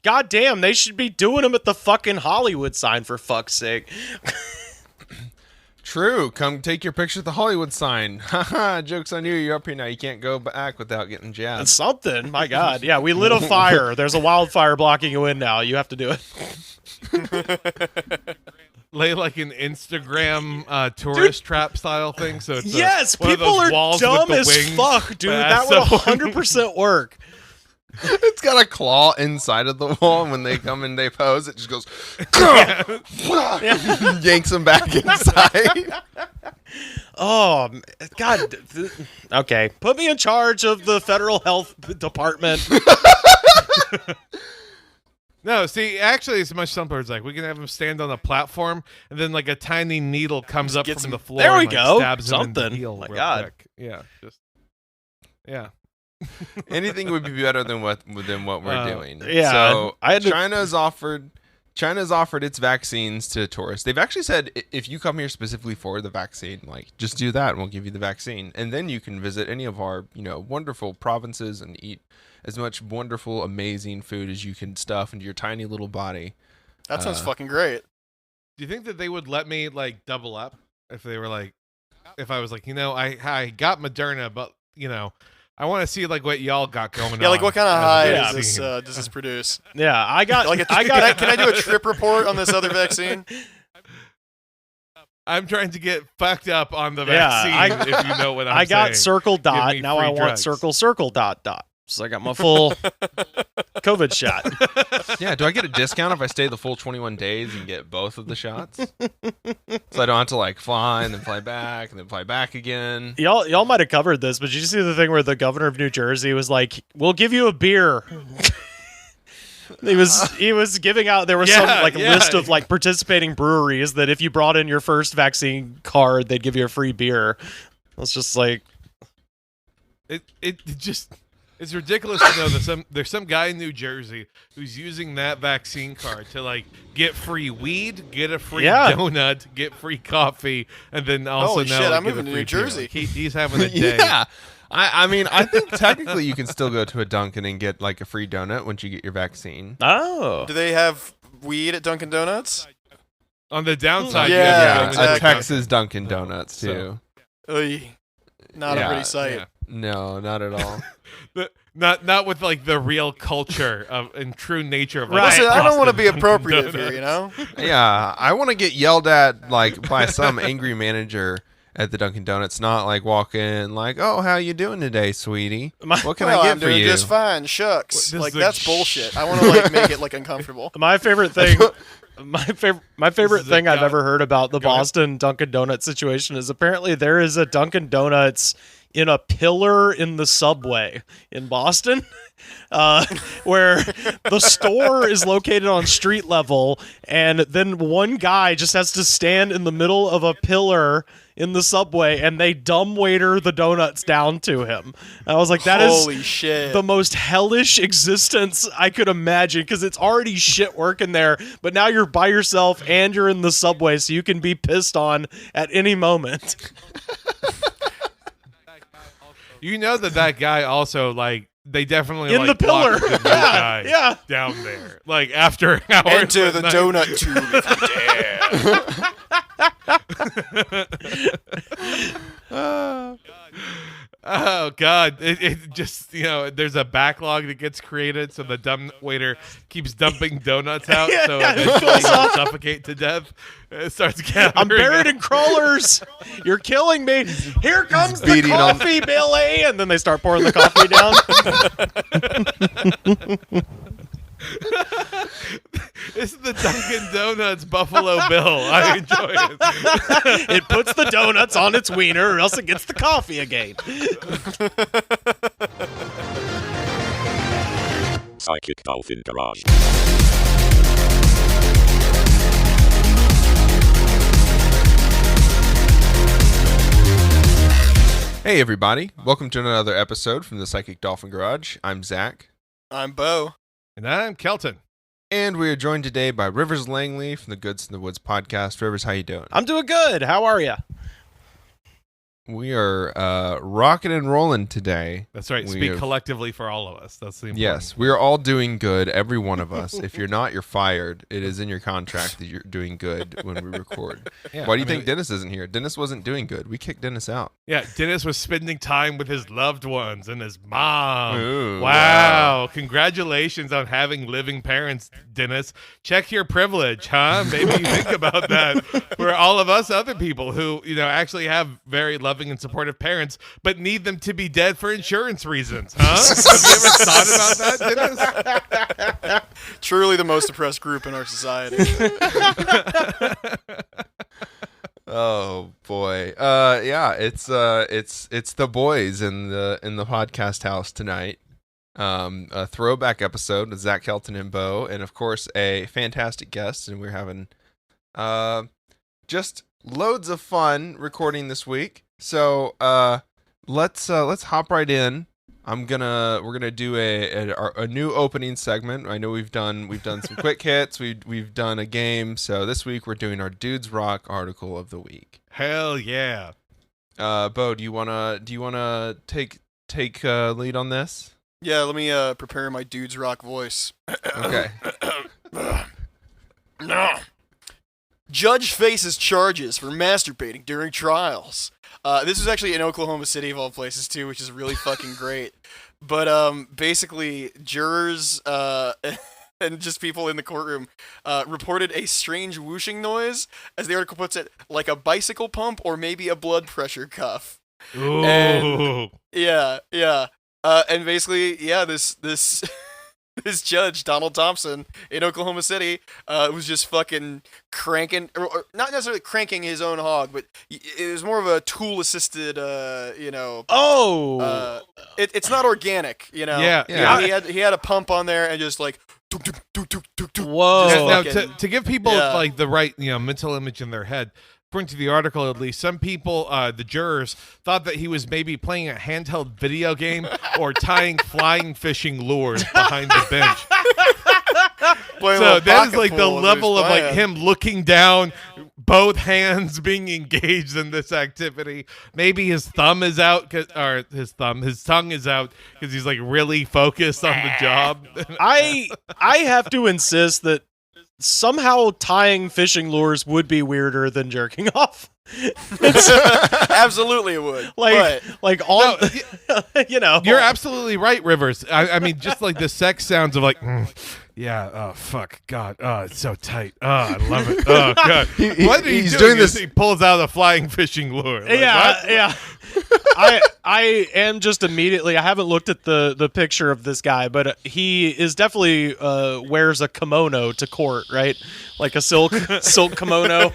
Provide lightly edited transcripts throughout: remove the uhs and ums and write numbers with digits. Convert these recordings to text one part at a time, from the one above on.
God damn, they should be doing them at the fucking Hollywood sign, for fuck's sake. True. Come take your picture at the Hollywood sign. Haha, joke's on you. You're up here now. You can't go back without getting jabbed. That's something. My God. Yeah, we lit a fire. There's a wildfire blocking you in now. You have to do it. Lay like an Instagram tourist trap style thing. So it's yes, one people of those are walls dumb with as the wings. fuck, dude. That would 100% work. It's got a claw inside of the wall, and when they come and they pose, it just goes, yanks them back inside. Oh, God. Okay, put me in charge of the federal health department. No, see, actually, it's much simpler. It's like we can have him stand on a platform, and then like a tiny needle comes up from the floor. There we and, go. Stabs him in the Something. heel My real God. quick. Yeah, yeah. Anything would be better than what we're doing. yeah, So I had to- China's offered its vaccines to tourists. They've actually said if you come here specifically for the vaccine, like just do that and we'll give you the vaccine. And then you can visit any of our, wonderful provinces and eat as much wonderful, amazing food as you can stuff into your tiny little body. That sounds fucking great. Do you think that they would let me like double up if they were like, if I was like, I got Moderna, but I want to see like what y'all got going on. Yeah, like what kind of high Yeah. does this produce? Yeah, I got. Can I do a trip report on this other vaccine? I'm trying to get fucked up on the Yeah, vaccine, if you know what I'm I got saying. circle dot. me Now free I want drugs. circle dot. So I got my full COVID shot. Yeah, do I get a discount if I stay the full 21 days and get both of the shots? So I don't have to like fly and then fly back and then fly back again. Y'all might have covered this, but did you see the thing where the governor of New Jersey was like, "We'll give you a beer." He was giving out. There was some list of like participating breweries that if you brought in your first vaccine card, they'd give you a free beer. It's just like It's ridiculous to know that there's some guy in New Jersey who's using that vaccine card to like get free weed, get a free donut, get free coffee, and then also Holy now shit, I'm get moving a to free New Jersey. beer. He's having a day. Yeah. I mean, I think technically you can still go to a Dunkin' and get like a free donut once you get your vaccine. oh. Do they have weed at Dunkin' Donuts? On the downside, Yeah, you have to go a to exactly. Texas Dunkin' Donuts too. Oy. Not Yeah, a pretty sight. Yeah. No, not at all. Not with like the real culture and true nature of Right. Listen, I don't want to be Boston appropriative Donuts. here, you know? Yeah, I want to get yelled at like by some angry manager at the Dunkin' Donuts, not like walk in like, "Oh, how you doing today, sweetie? What can Well, I get I'm for doing you?" just fine. Shucks. This Like, is a that's bullshit. I want to, like, make it, like, uncomfortable. My favorite thing. My favorite is a thing I've guy- ever heard about the Go ahead. Boston Dunkin' Donuts situation is apparently there is a Dunkin' Donuts in a pillar in the subway in Boston, where the store is located on street level, and then one guy just has to stand in the middle of a pillar in the subway, and they dumbwaiter the donuts down to him. And I was like, that is Holy shit. the most hellish existence I could imagine, because it's already shit working there, but now you're by yourself and you're in the subway, so you can be pissed on at any moment. You know that guy also like they definitely In like, the pillar. blocked the new guy Yeah. down there like after hours. Enter the at night. donut tube if you dare. Oh God! It just there's a backlog that gets created, so the dumb waiter keeps dumping donuts out, Yeah, so yeah, it eventually fills he'll up. suffocate to death. It starts gathering. I'm buried in crawlers. You're killing me. Here comes the beating on- coffee, Billy. And then they start pouring the coffee down. This is the Dunkin' Donuts Buffalo Bill. I enjoy it. It puts the donuts on its wiener, or else it gets the coffee again. Psychic Dolphin Garage. Hey everybody, welcome to another episode from the Psychic Dolphin Garage. I'm Zach, I'm Bo. And I'm Kelton. and we are joined today by Rivers Langley from the Goods in the Woods podcast. Rivers, how you doing? I'm doing good. How are you? We are rocking and rolling today. That's right. We Speak have- collectively for all of us. That's the important. Yes, we are all doing good, every one of us. If you're not, you're fired. It is in your contract that you're doing good when we record. Yeah, Why do you I mean, think Dennis isn't here? Dennis wasn't doing good. We kicked Dennis out. Yeah, Dennis was spending time with his loved ones and his mom. Ooh, Wow. Congratulations on having living parents, Dennis. Check your privilege, huh? Maybe you think about that for all of us other people who, actually have very loving and supportive parents, but need them to be dead for insurance reasons, huh? Have you ever thought about that, Dennis? Truly the most oppressed group in our society. Oh boy. Yeah, it's the boys in the podcast house tonight. A throwback episode with Zach Kelton and Bo, and of course a fantastic guest, and we're having just loads of fun recording this week. So let's hop right in. We're gonna do a new opening segment. I know we've done some quick hits. We've done a game. So this week we're doing our Dudes Rock article of the week. Hell yeah. Bo, do you wanna take lead on this? Yeah, let me prepare my dude's rock voice. Okay. Judge faces charges for masturbating during trials. This was actually in Oklahoma City, of all places, too, which is really fucking great. But basically, jurors and just people in the courtroom reported a strange whooshing noise, as the article puts it, like a bicycle pump or maybe a blood pressure cuff. Ooh. And, yeah. And basically, yeah, this this judge, Donald Thompson, in Oklahoma City, was just fucking cranking, or not necessarily cranking his own hog, but it was more of a tool-assisted, Oh, it's not organic, Yeah. He had a pump on there and just like, tuk, tuk, tuk, tuk, tuk, tuk. Whoa. Just Now, fucking- to give people Yeah. like the right mental image in their head, according to the article at least, some people, the jurors, thought that he was maybe playing a handheld video game or tying flying fishing lures behind the bench. playing a So little that is pocket like the pool as he was level of like playing. him looking down, both hands being engaged in this activity. Maybe his thumb is out, his tongue is out because he's like really focused on the job. I have to insist that somehow tying fishing lures would be weirder than jerking off. Absolutely it would. Like on, You're absolutely right, Rivers. I mean, just like the sex sounds of like, yeah, oh fuck, God, oh it's so tight, oh I love it, oh God. What he's doing this- He pulls out a flying fishing lure. Like, yeah, what? yeah. I am just immediately. I haven't looked at the picture of this guy, but he is definitely wears a kimono to court, right? Like a silk kimono.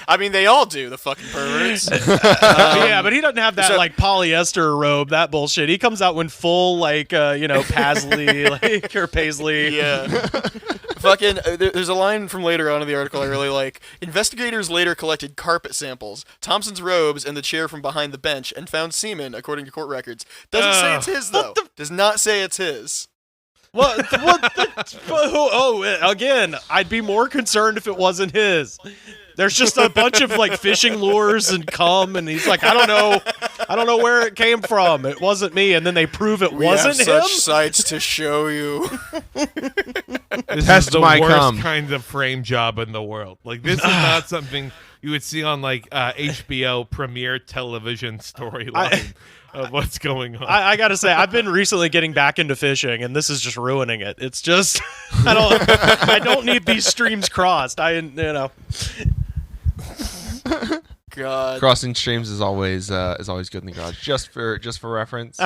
I mean, they all do, the fucking perverts. Yeah, but he doesn't have that so- like polyester robe, that bullshit. He comes out when full like Paisley or Paisley. Yeah. Fucking, there's a line from later on in the article I really like. Investigators later collected carpet samples, Thompson's robes, and the chair from behind the bench, and found semen, according to court records. Doesn't say it's his, though. Does not say it's his. Again, I'd be more concerned if it wasn't his. There's just a bunch of like fishing lures and cum, and he's like, I don't know where it came from. It wasn't me, and then they prove it We wasn't have him. such sights to show you. This Test is the my worst cum. kind of frame job in the world. Like this is not something you would see on like HBO premiere television storyline of what's going on. I gotta say, I've been recently getting back into fishing, and this is just ruining it. It's just, I don't need these streams crossed. God. Crossing streams is always good in the garage. Just for reference.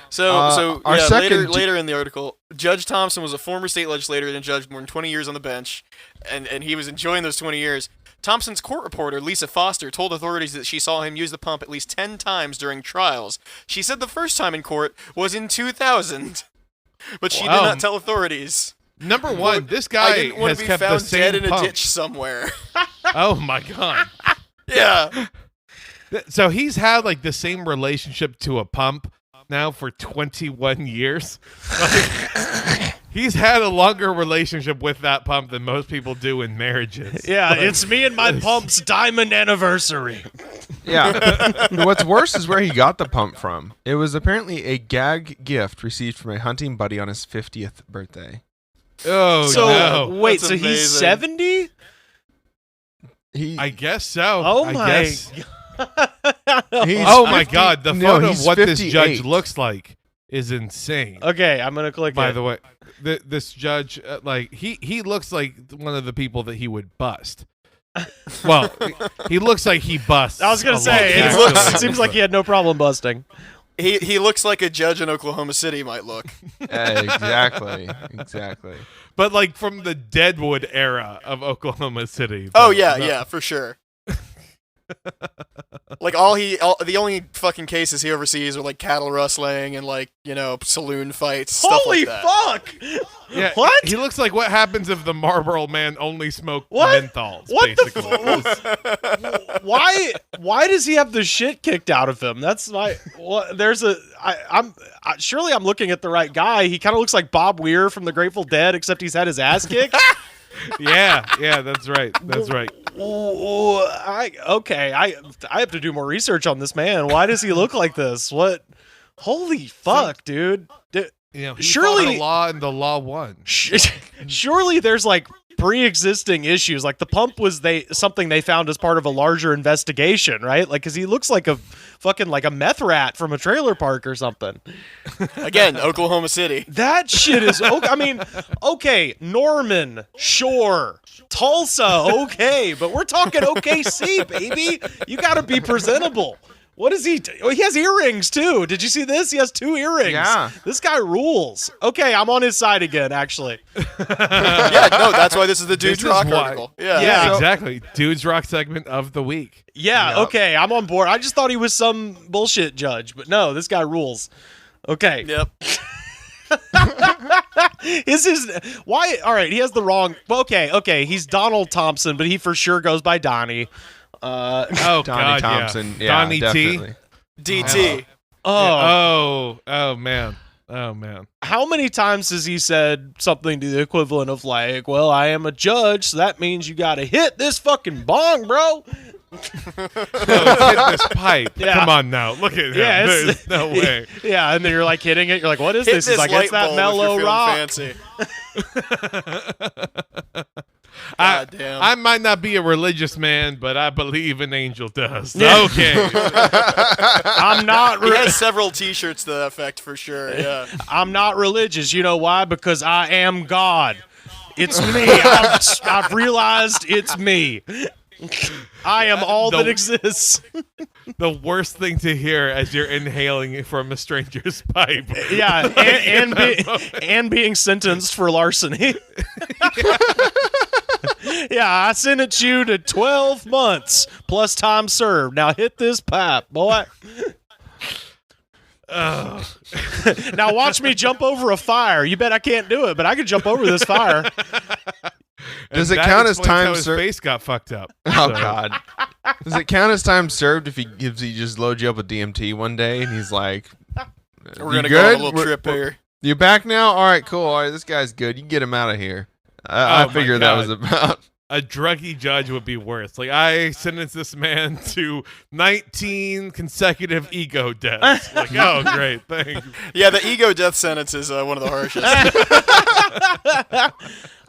So our yeah, second later in the article, Judge Thompson was a former state legislator and judged more than 20 years on the bench, and he was enjoying those 20 years. Thompson's court reporter, Lisa Foster, told authorities that she saw him use the pump at least 10 times during trials. She said the first time in court was in 2000, but she did Wow. not tell authorities. Number one, this I guy didn't want has to be kept the found same dead in a pump. ditch somewhere. Oh my God. Yeah. So he's had like the same relationship to a pump now for 21 years. Like, He's had a longer relationship with that pump than most people do in marriages. Yeah, it's me and my pump's diamond anniversary. Yeah. What's worse is where he got the pump from. It was apparently a gag gift received from a hunting buddy on his 50th birthday. Oh, So no. wait, That's so he's amazing. 70? I guess so. Oh I my guess. He's Oh my 50 God, the no, photo of he's what this 58. judge looks like is insane. Okay, I'm gonna click By it. the way, this judge, like he looks like one of the people that he would bust. Well, he looks like he busts. I was gonna a say lot, it, actually. it seems like he had no problem busting. He looks like a judge in Oklahoma City might look. Exactly. But like from the Deadwood era of Oklahoma City. Oh but yeah, no- yeah, for sure. Like the only fucking cases he oversees are like cattle rustling and like, you know, saloon fights, stuff Holy like that. fuck! Yeah, What? He looks like what happens if the Marlboro Man only smoked What? menthols. What the basically. Why does he have the shit kicked out of him? That's my. Well, there's a. Surely I'm looking at the right guy. He kind of looks like Bob Weir from the Grateful Dead, except he's had his ass kicked. Yeah, that's right. That's right. I have to do more research on this man. Why does he look like this? What? Holy fuck, dude. You know, he Surely- fought the law and the law won. Surely there's like pre-existing issues. Like the pump was something they found as part of a larger investigation, right? Like, because he looks like a fucking like a meth rat from a trailer park or something. Again, Oklahoma City. That shit is okay. I mean, okay, Norman, sure. Tulsa, okay, but we're talking OKC, baby. You got to be presentable. What is he? Oh, he has earrings too. Did you see this? He has 2 earrings. Yeah. This guy rules. Okay, I'm on his side again, actually. Yeah, no, that's why this is the Dudes This is Rock why- article. Yeah. Yeah, So- exactly. Dude's Rock segment of the week. Yeah, Yep. okay, I'm on board. I just thought he was some bullshit judge, but no, this guy rules. Okay. Yep. Is his why? All right, he has the wrong. Well, okay. He's Donald Thompson, but he for sure goes by Donnie. Oh, Donnie God, Thompson. Yeah. Yeah, Donnie definitely. DT. Oh, Oh, man. Oh, man. how many times has he said something to the equivalent of like, "Well, I am a judge, so that means you got to hit this fucking bong, bro." No, hit this pipe. Yeah. Come on now. Look at him. Yeah, it's- There's no way. Yeah, and then you're like hitting it. You're like, "What is Hit this?" He's this like, light "It's that bulb if mellow you're feeling rock." fancy. I, God damn. I might not be a religious man, but I believe an angel does. Yeah. Okay. I'm not. He has several T-shirts to that effect for sure. Yeah. I'm not religious. You know why? Because I am God. It's me. I've realized it's me. I am all that exists. The worst thing to hear as you're inhaling from a stranger's pipe. Yeah, and being sentenced for larceny. Yeah, I sentence you to 12 months plus time served. Now hit this pipe, boy. Ugh. Now watch me jump over a fire. You bet I can't do it, but I can jump over this fire. Does And it that count as explains time how his ser- face got fucked up. Oh So- God. Does it count as time served if he just loads you up with DMT one day and he's like, We're "You gonna go on a good? little We're- trip here. You back now? All right, cool. All right, this guy's good. You can get him out of here." I Oh, my figured that God. was about. A druggy judge would be worse. Like, I sentenced this man to 19 consecutive ego deaths. Like, oh, great, thanks. Yeah, the ego death sentence is one of the harshest.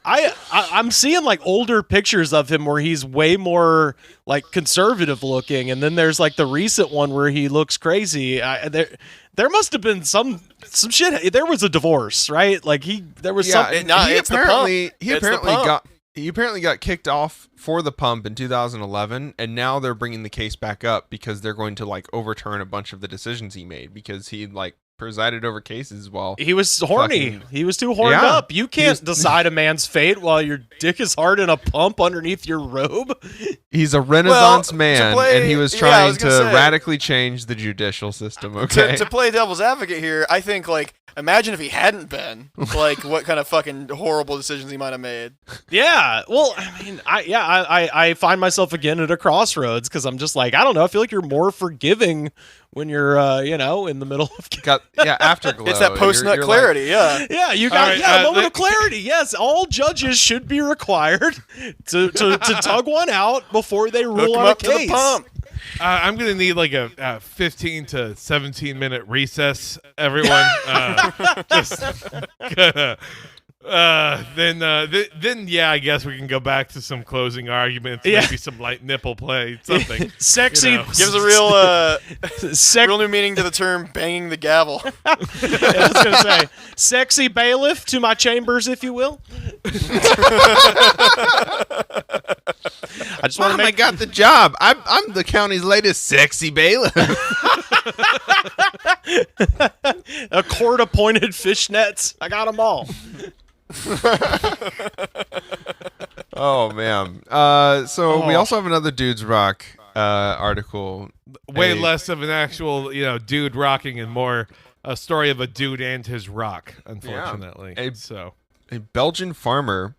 I'm seeing like older pictures of him where he's way more like conservative looking, and then there's like the recent one where he looks crazy. There must have been some shit. There was a divorce, right? Like there was Yeah, some. and Nah, he it's the pump. apparently he It's the apparently pump. got kicked off for the pump in 2011, and now they're bringing the case back up because they're going to like overturn a bunch of the decisions he made because he like presided over cases while He was horny. Fucking- He was too horned Yeah. up. You can't decide a man's fate while your dick is hard in a pump underneath your robe. he's a Renaissance to man, play- and he was yeah, I trying was to gonna say. radically change the judicial system. Okay, To play devil's advocate here, I think like imagine if he hadn't been like what kind of fucking horrible decisions he might have made. Yeah. Well, I mean, I find myself again at a crossroads because I'm just like, I don't know. I feel like you're more forgiving when you're in the middle of. Got afterglow. It's that post-nut You're clarity, yeah. Yeah, you got right, a moment of clarity. Yes, all judges should be required to tug one out before they Hook rule 'em on a up to the case. pump. I'm gonna need like a 15 to 17 minute recess, everyone. Just then yeah, I guess we can go back to some closing arguments, Yeah. maybe some light nipple play, something. Sexy You know. Gives a real Real new meaning to the term banging the gavel. I was gonna say, sexy bailiff to my chambers, if you will. I just want to Mom, I make got the job. I'm the county's latest sexy bailiff. a court-appointed fishnets. I got them all. Oh man. So we also have another Dudes Rock article. Way A- less of an actual, dude rocking and more a story of a dude and his rock, unfortunately. A- So A Belgian farmer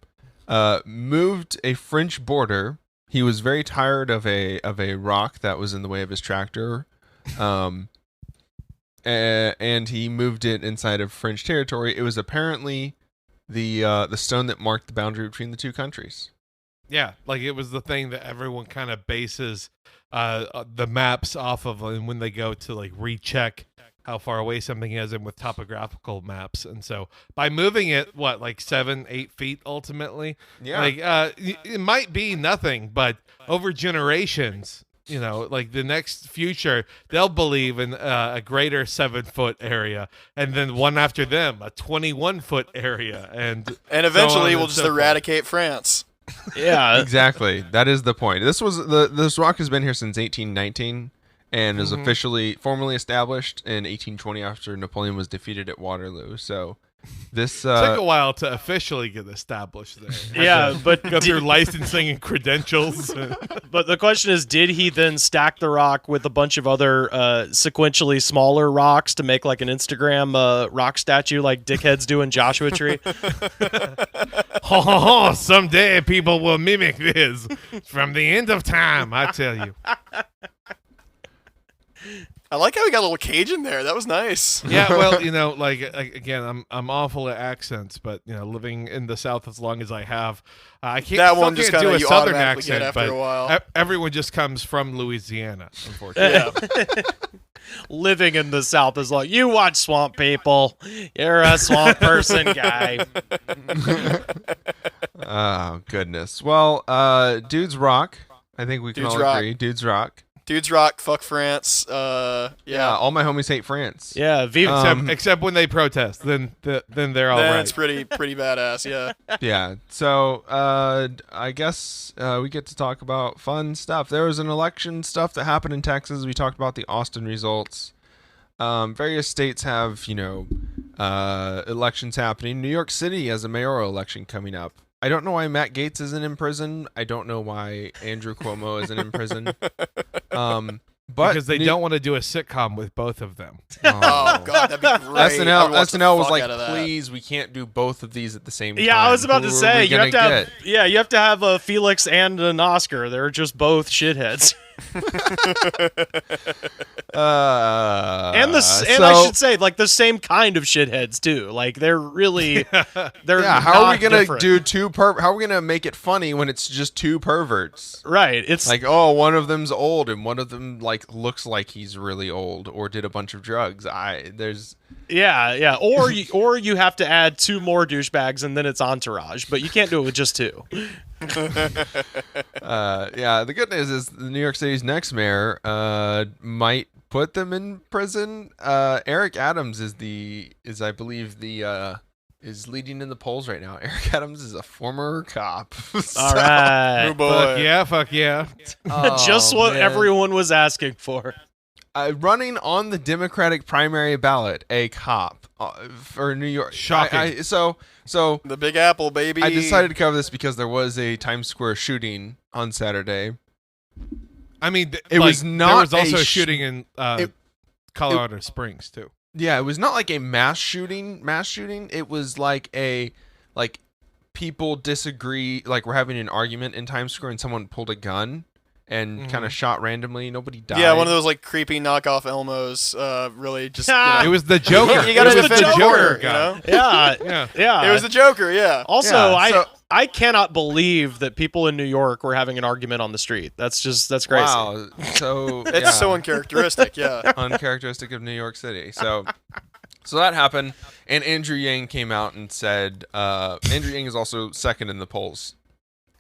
moved a French border. He was very tired of a rock that was in the way of his tractor, and he moved it inside of French territory. It was apparently the stone that marked the boundary between the two countries. yeah, like it was the thing that everyone kind of bases the maps off of when they go to like recheck how far away something is, and with topographical maps. And so by moving it, like 7-8 feet ultimately, Yeah. like it might be nothing, but over generations, like the next future, they'll believe in a greater 7-foot area, and then one after them, a 21-foot area, and Eventually so on we'll and just so forth. eradicate France. Yeah, Exactly. That is the point. This rock has been here since 1819 and is officially formally established in 1820 after Napoleon was defeated at Waterloo. So this Took a while to officially get established there. Had yeah, to but go through licensing and credentials. But the question is, did he then stack the rock with a bunch of other sequentially smaller rocks to make like an Instagram rock statue like dickheads do in Joshua Tree? Someday people will mimic this from the end of time, I tell you. I like how we got a little Cajun there. That was nice. Yeah, well, like again, I'm awful at accents, but living in the South as long as I have, I can't. That still one just can't do kinda a you Southern automatically get accent, after but a while. everyone just comes from Louisiana, unfortunately. Yeah. Living in the South is like, you watch Swamp People. You're a swamp person guy. Oh goodness. Well, Dudes Rock. I think we can Dudes all rock. agree. Dudes Rock. Dudes rock, fuck France. Yeah. Yeah. All my homies hate France. Yeah, Except when they protest, then they're all Then right. it's pretty badass, yeah. Yeah. So I guess we get to talk about fun stuff. There was an election stuff that happened in Texas. We talked about the Austin results. Various states have, elections happening. New York City has a mayoral election coming up. I don't know why Matt Gaetz isn't in prison. I don't know why Andrew Cuomo isn't in prison. But because they don't want to do a sitcom with both of them. Oh god, that'd be great. I would watch the SNL was fuck like, out of that. please, we can't do both of these at the same time. Yeah, I was about to Who are say we you have gonna to have you have to have a Felix and an Oscar. They're just both shitheads. And I should say like the same kind of shitheads too. Like they're really they're yeah. How are we not gonna different. do how are we gonna make it funny when it's just two perverts? Right. It's Like, oh, one of them's old and one of them like looks like he's really old or did a bunch of drugs. yeah. Or you have to add two more douchebags and then it's Entourage, but you can't do it with just two. Yeah, the good news is the New York City's next mayor might put them in prison. Eric Adams is I believe is leading in the polls right now. Eric Adams is a former cop. All right. Oh, boy. Fuck yeah. Just what man. everyone was asking for. Running on the Democratic primary ballot, a cop for New York. Shocking. So The Big Apple, baby. I decided to cover this because there was a Times Square shooting on Saturday. I mean, It was there not was also a a shooting in it- Colorado Springs too. Yeah, it was not like a mass shooting. It was like people disagree, like we're having an argument in Times Square and someone pulled a gun and kind of shot randomly. Nobody died. Yeah, one of those like creepy knockoff Elmos. Really, just It was the Joker. You gotta it was defend the the Joker. Joker, you know? Yeah. It was the Joker. Yeah. Also, Yeah, I cannot believe that people in New York were having an argument on the street. That's crazy. Wow. So It's so uncharacteristic. Yeah. uncharacteristic of New York City. So that happened, and Andrew Yang came out and said, Andrew Yang is also second in the polls.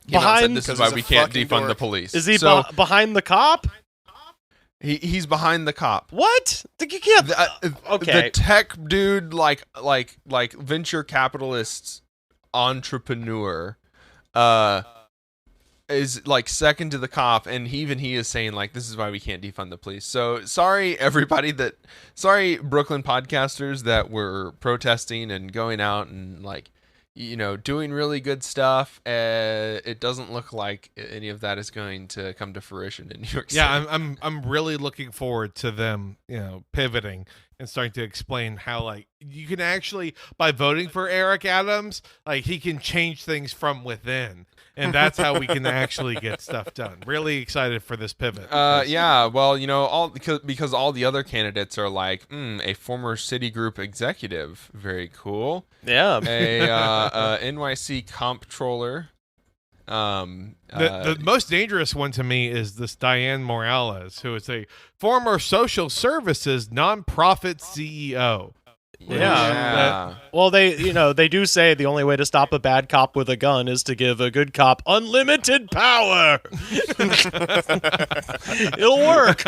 Came out and said, Behind- this is 'Cause why he's a we can't fucking defund the dork. police. Is he so behind the cop? he's behind the cop. What? You can't. Okay. The tech dude, like venture capitalist entrepreneur, is like second to the cop, and he is saying like, this is why we can't defund the police. So sorry Brooklyn podcasters that were protesting and going out and like, doing really good stuff. It doesn't look like any of that is going to come to fruition in New York City. Yeah, I'm really looking forward to them, pivoting and starting to explain how like you can actually, by voting for Eric Adams, like he can change things from within. And that's how we can actually get stuff done. Really excited for this pivot. Yeah, well, all because all the other candidates are like, a former Citigroup executive, very cool. Yeah. A NYC comptroller. The most dangerous one to me is this Diane Morales, who is a former social services nonprofit CEO. Yeah. Well, they do say the only way to stop a bad cop with a gun is to give a good cop unlimited power. It'll work.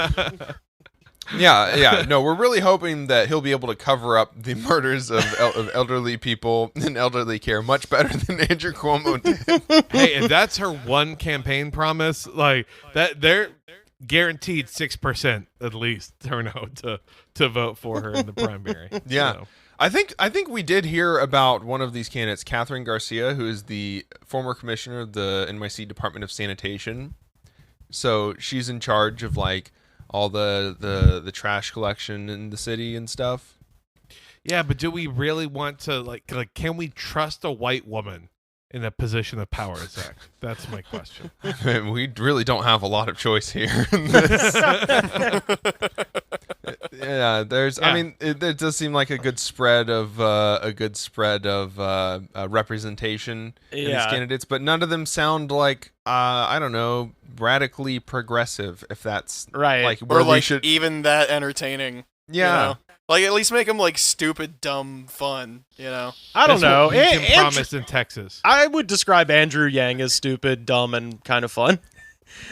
Yeah. No, we're really hoping that he'll be able to cover up the murders of elderly people in elderly care much better than Andrew Cuomo did. Hey, if that's her one campaign promise, like that, they're guaranteed 6% at least turnout to vote for her in the primary. Yeah. So. I think we did hear about one of these candidates, Catherine Garcia, who is the former commissioner of the NYC Department of Sanitation. So she's in charge of like all the trash collection in the city and stuff. Yeah, but do we really want to like can we trust a white woman in a position of power, Zach? That's my question. We really don't have a lot of choice here. Yeah, I mean, it does seem like a good spread of representation in these candidates, but none of them sound like I don't know, radically progressive. If that's right, like where or like we should even that entertaining. Yeah. Like at least make them like stupid, dumb, fun. I don't know. What we can promise in Texas. I would describe Andrew Yang as stupid, dumb, and kind of fun.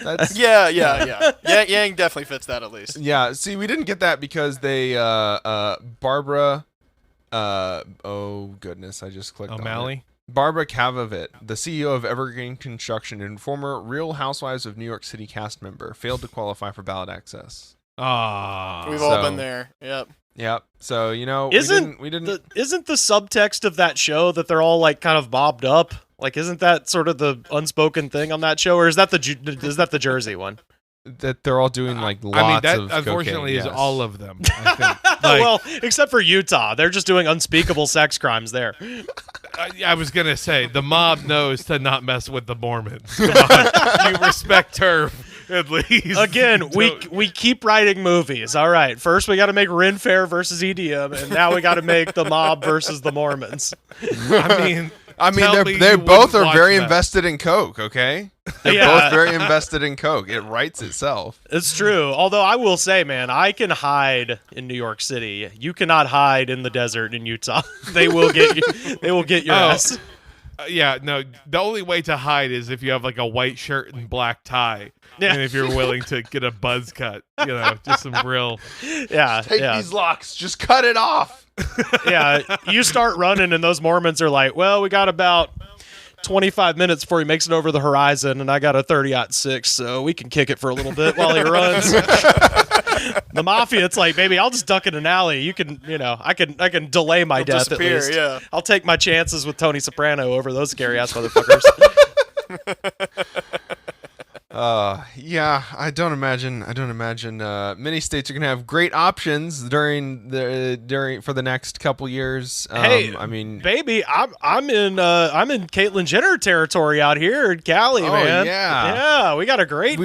That's Yeah. Yang definitely fits that at least. Yeah, see, we didn't get that because they Barbara oh goodness, I just clicked on it. O'Malley? Barbara Kavovit, the CEO of Evergreen Construction and former Real Housewives of New York City cast member, failed to qualify for ballot access. Ah, We've all been there. Yep. Yep. So, Isn't we didn't isn't the subtext of that show that they're all like kind of mobbed up? Like, isn't that sort of the unspoken thing on that show, or is that the Jersey one? that they're all doing like lots I mean, that of unfortunately cocaine, is yes. all of them. I think. Like, Well, except for Utah, they're just doing unspeakable sex crimes there. I was gonna say the mob knows to not mess with the Mormons. Come on, you respect her at least. Again, we keep writing movies. All right, first we got to make Ren Fair versus EDM, and now we got to make the mob versus the Mormons. I mean, they both are very that. invested in coke, okay? They're Yeah. both very invested in coke. It writes itself. It's true. Although I will say, man, I can hide in New York City. You cannot hide in the desert in Utah. They will get you. They will get your ass. Yeah, no. The only way to hide is if you have like a white shirt and black tie, Yeah. and if you're willing to get a buzz cut, just some real. Yeah, Take yeah, these locks. Just cut it off. yeah. You start running, and those Mormons are like, "Well, we got about 25 minutes before he makes it over the horizon, and I got a 30-06, so we can kick it for a little bit while he runs." The mafia, it's like, baby, I'll just duck in an alley. You can, I can delay my death at disappear, least. yeah. I'll take my chances with Tony Soprano over those scary ass motherfuckers. Yeah, I don't imagine. Many states are gonna have great options during for the next couple years. Hey, I mean, baby, I'm in Caitlyn Jenner territory out here in Cali, Oh, man. yeah. Yeah, we got a great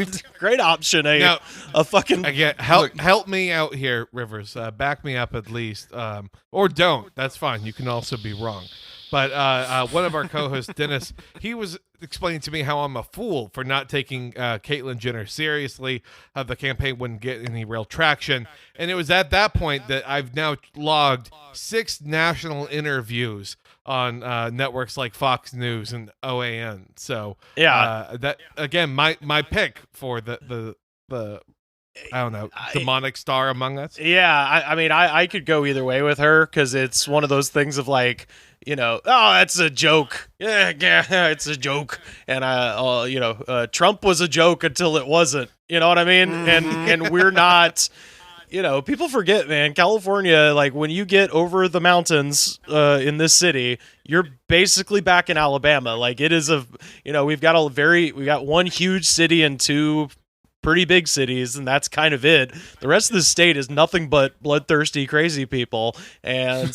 option. Now- A fucking Again, help me out here, Rivers. Back me up at least, or don't. That's fine. You can also be wrong. But one of our co-hosts, Dennis, he was explaining to me how I'm a fool for not taking Caitlyn Jenner seriously. How the campaign wouldn't get any real traction, and it was at that point that I've now logged 6 national interviews on networks like Fox News and OAN. So Yeah. that again, my pick for the I don't know, demonic star among us. Yeah, I mean, I could go either way with her because it's one of those things of like, oh, that's a joke. Yeah, it's a joke. And Trump was a joke until it wasn't. You know what I mean? And we're not. People forget, man. California, like when you get over the mountains in this city, you're basically back in Alabama. Like it is we've got one huge city and 2 pretty big cities, and that's kind of it. The rest of the state is nothing but bloodthirsty, crazy people. And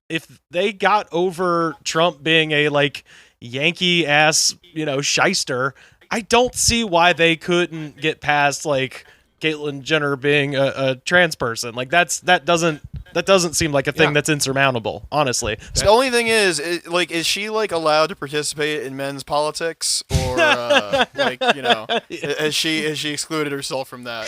if they got over Trump being a like Yankee ass, shyster, I don't see why they couldn't get past like Caitlyn Jenner being a trans person. Like that doesn't seem like a thing that's insurmountable, honestly. So the only thing is she like allowed to participate in men's politics, or has she excluded herself from that?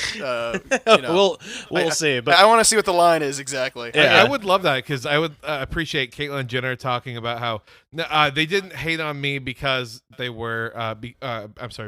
We'll see. But I want to see what the line is exactly. Yeah. I would love that because I would appreciate Caitlyn Jenner talking about how they didn't hate on me because they were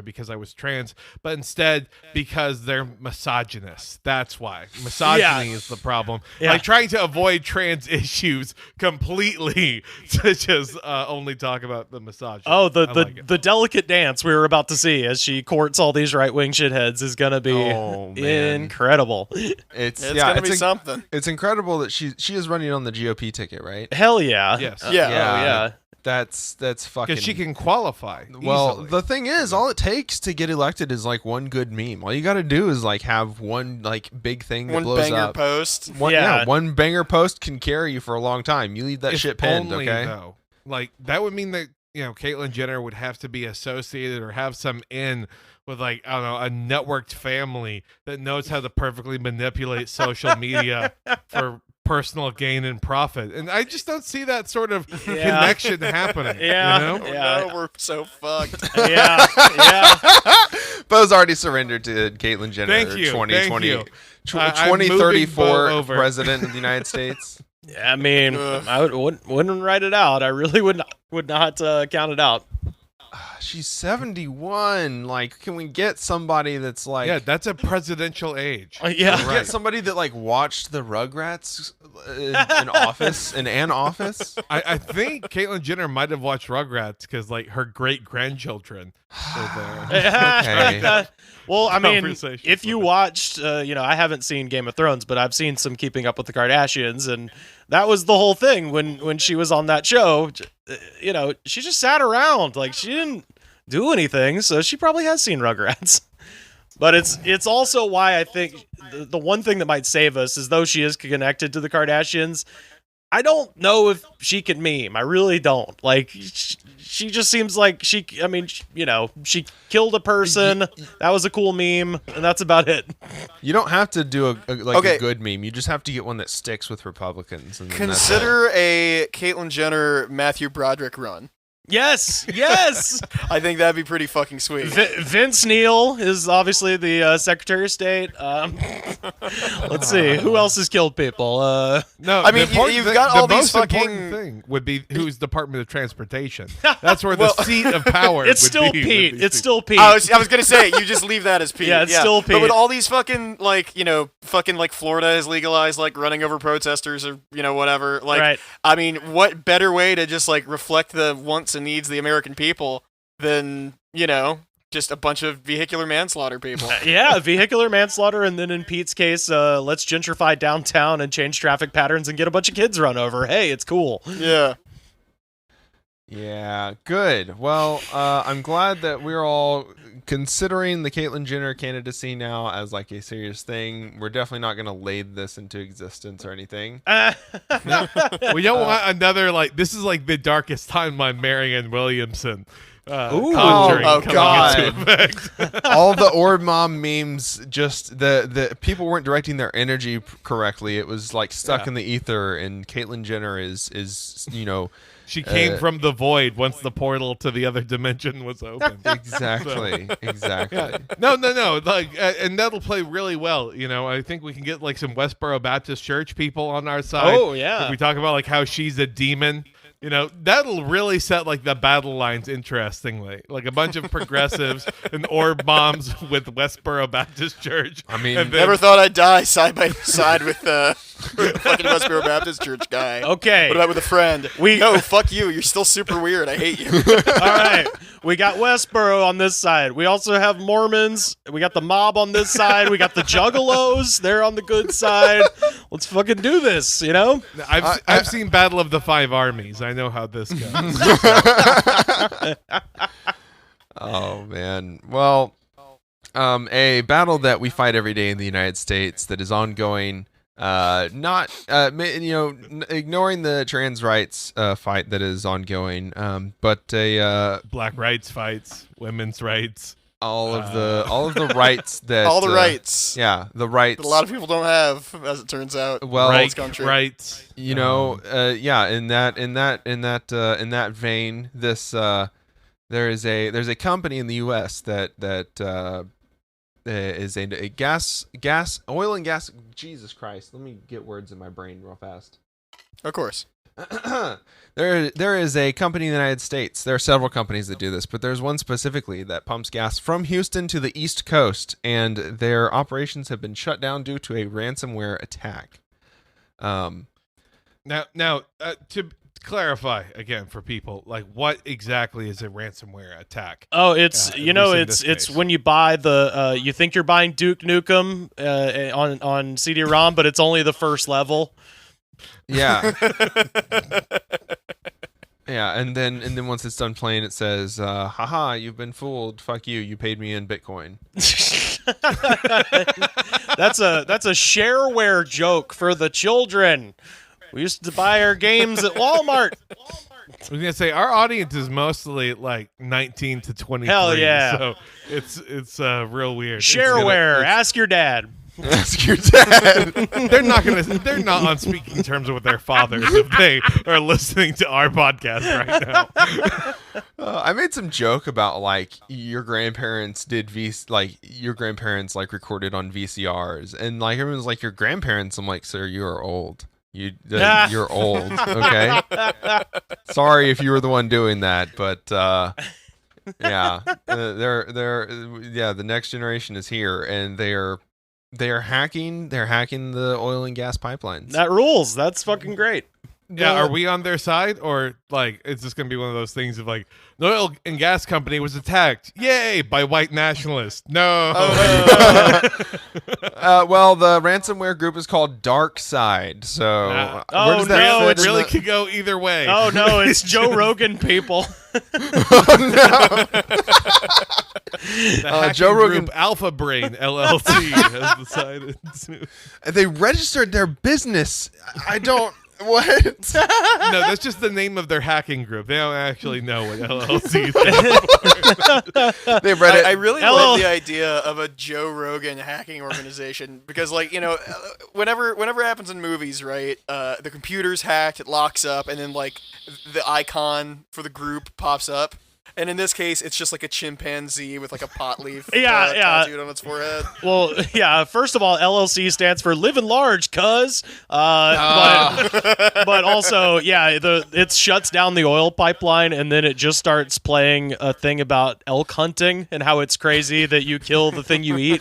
because I was trans, but instead because they're misogynist. That's why misogyny is the problem. Yeah. Like trying to avoid trans issues completely to just only talk about the misogyny. Oh, the delicate dance we were about to see as she courts all these right-wing shitheads is gonna be incredible. it's gonna be something. It's incredible that she is running on the GOP ticket, right? Hell yeah. Yes. Yeah. Oh, yeah. That's fucking. Because she can qualify. Well, easily. the thing is, all it takes to get elected is like one good meme. All you got to do is like have one like big thing that One blows banger up. post. One banger post can carry you for a long time. You leave that If shit pinned, only, okay? Though. Like that would mean that Caitlyn Jenner would have to be associated or have some in with like I don't know a networked family that knows how to perfectly manipulate social media for personal gain and profit, and I just don't see that sort of connection happening. Yeah. No, we're so fucked. Yeah. Bo's already surrendered to Caitlyn Jenner. Thank you. 2020, I'm moving 2034 Bo over. president of the United States. I mean, I wouldn't write it out. I really would not count it out. She's 71. Like, can we get somebody that's like? Yeah, that's a presidential age. Yeah. Can we get somebody that like watched the Rugrats in Office in an Office. I think Caitlyn Jenner might have watched Rugrats because like her great grandchildren were there. Okay. Well, I mean, Conversation if you watched, I haven't seen Game of Thrones, but I've seen some Keeping Up with the Kardashians, and that was the whole thing when she was on that show. She just sat around, like she didn't do anything, so she probably has seen Rugrats. But it's also why I think the one thing that might save us is though she is connected to the Kardashians, I don't know if she can meme. I really don't. Like, she just seems like she killed a person. That was a cool meme, and that's about it. You don't have to do a good meme. You just have to get one that sticks with Republicans. And Consider a Caitlyn Jenner Matthew Broderick run. Yes. I think that'd be pretty fucking sweet. Vince Neil is obviously the Secretary of State. Let's see. Who else has killed people? No, I mean, you've got all the these most fucking... important thing would be who's Department of Transportation. That's where the seat of power It's would still be, Pete. would be It's Pete. still Pete. I was gonna say, you just leave that as Pete. Yeah, it's still Pete. But with all these fucking fucking Florida has legalized like running over protesters or whatever. Like, Right. I mean, what better way to just like reflect the wants and needs of the American people than just a bunch of vehicular manslaughter people. Yeah, vehicular manslaughter, and then in Pete's case, let's gentrify downtown and change traffic patterns and get a bunch of kids run over. Hey, it's cool. Yeah. Yeah, good. Well, I'm glad that we're all considering the Caitlyn Jenner candidacy now as like a serious thing. We're definitely not going to lay this into existence or anything. We don't want another like this is like the darkest timeline Marianne Williamson. Ooh. Conjuring Oh, coming God. into effect. All the Orb Mom memes, just the people weren't directing their energy correctly. It was like stuck in the ether, and Caitlyn Jenner is She came from the void once the portal to the other dimension was open. exactly. Yeah. No. Like, and that'll play really well. I think we can get like some Westboro Baptist Church people on our side. Oh, yeah. If we talk about like how she's a demon. That'll really set like the battle lines interestingly. Like a bunch of progressives and orb bombs with Westboro Baptist Church. I mean, and then- Never thought I'd die side by side with the fucking Westboro Baptist Church guy. Okay. What about with a friend? No, fuck you. You're still super weird. I hate you. All right. We got Westboro on this side. We also have Mormons. We got the mob on this side. We got the Juggalos. They're on the good side. Let's fucking do this, I've seen Battle of the Five Armies. I know how this goes. Oh man. Well, a battle that we fight every day in the United States that is ongoing. Not ignoring the trans rights fight that is ongoing. But Black rights fights, women's rights. all of the rights that All the rights. Yeah, the rights. That a lot of people don't have, as it turns out. Well, in this country. Rights. in that vein, there's a company in the U.S. that is a oil and gas. Jesus Christ! Let me get words in my brain real fast. Of course. There is a company in the United States. There are several companies that do this, but there's one specifically that pumps gas from Houston to the East Coast, and their operations have been shut down due to a ransomware attack. Now, to clarify again for people, like what exactly is a ransomware attack? Oh, it's at least in this it's case. when you buy the you think you're buying Duke Nukem on CD-ROM, but it's only the first level. Yeah. Yeah, and then once it's done playing, it says, haha, you've been fooled. Fuck you. You paid me in Bitcoin. That's a shareware joke for the children. We used to buy our games at Walmart. I was gonna say our audience is mostly like 19 to 23. Hell yeah. So it's real weird. Shareware. Ask your dad. Ask your dad. They're not on speaking terms with their fathers if they are listening to our podcast right now. I made some joke about like your grandparents recorded on VCRs, and like everyone's like, your grandparents. I'm like, sir, you are old. You're old. Okay. Sorry if you were the one doing that, but yeah, the next generation is here, and they are hacking the oil and gas pipelines. That rules. That's fucking great. Yeah, are we on their side, or like it's just gonna be one of those things of like the oil and gas company was attacked, yay, by white nationalists? No. Well, the ransomware group is called Dark Side. So where does that no, fit it in really the- could go either way. Oh no, it's Joe Rogan people. The hacking Joe Rogan- group Alpha Brain LLC has decided to. They registered their business. I don't. What? No, that's just the name of their hacking group. They don't actually know what LLC is. They read it. I really Hello. like the idea of a Joe Rogan hacking organization because, like, whenever it happens in movies, right? The computer's hacked, it locks up, and then like the icon for the group pops up. And in this case, it's just like a chimpanzee with like a pot leaf tattooed on its forehead. Well, yeah. First of all, LLC stands for living large, cuz. But also, yeah, it shuts down the oil pipeline, and then it just starts playing a thing about elk hunting and how it's crazy that you kill the thing you eat.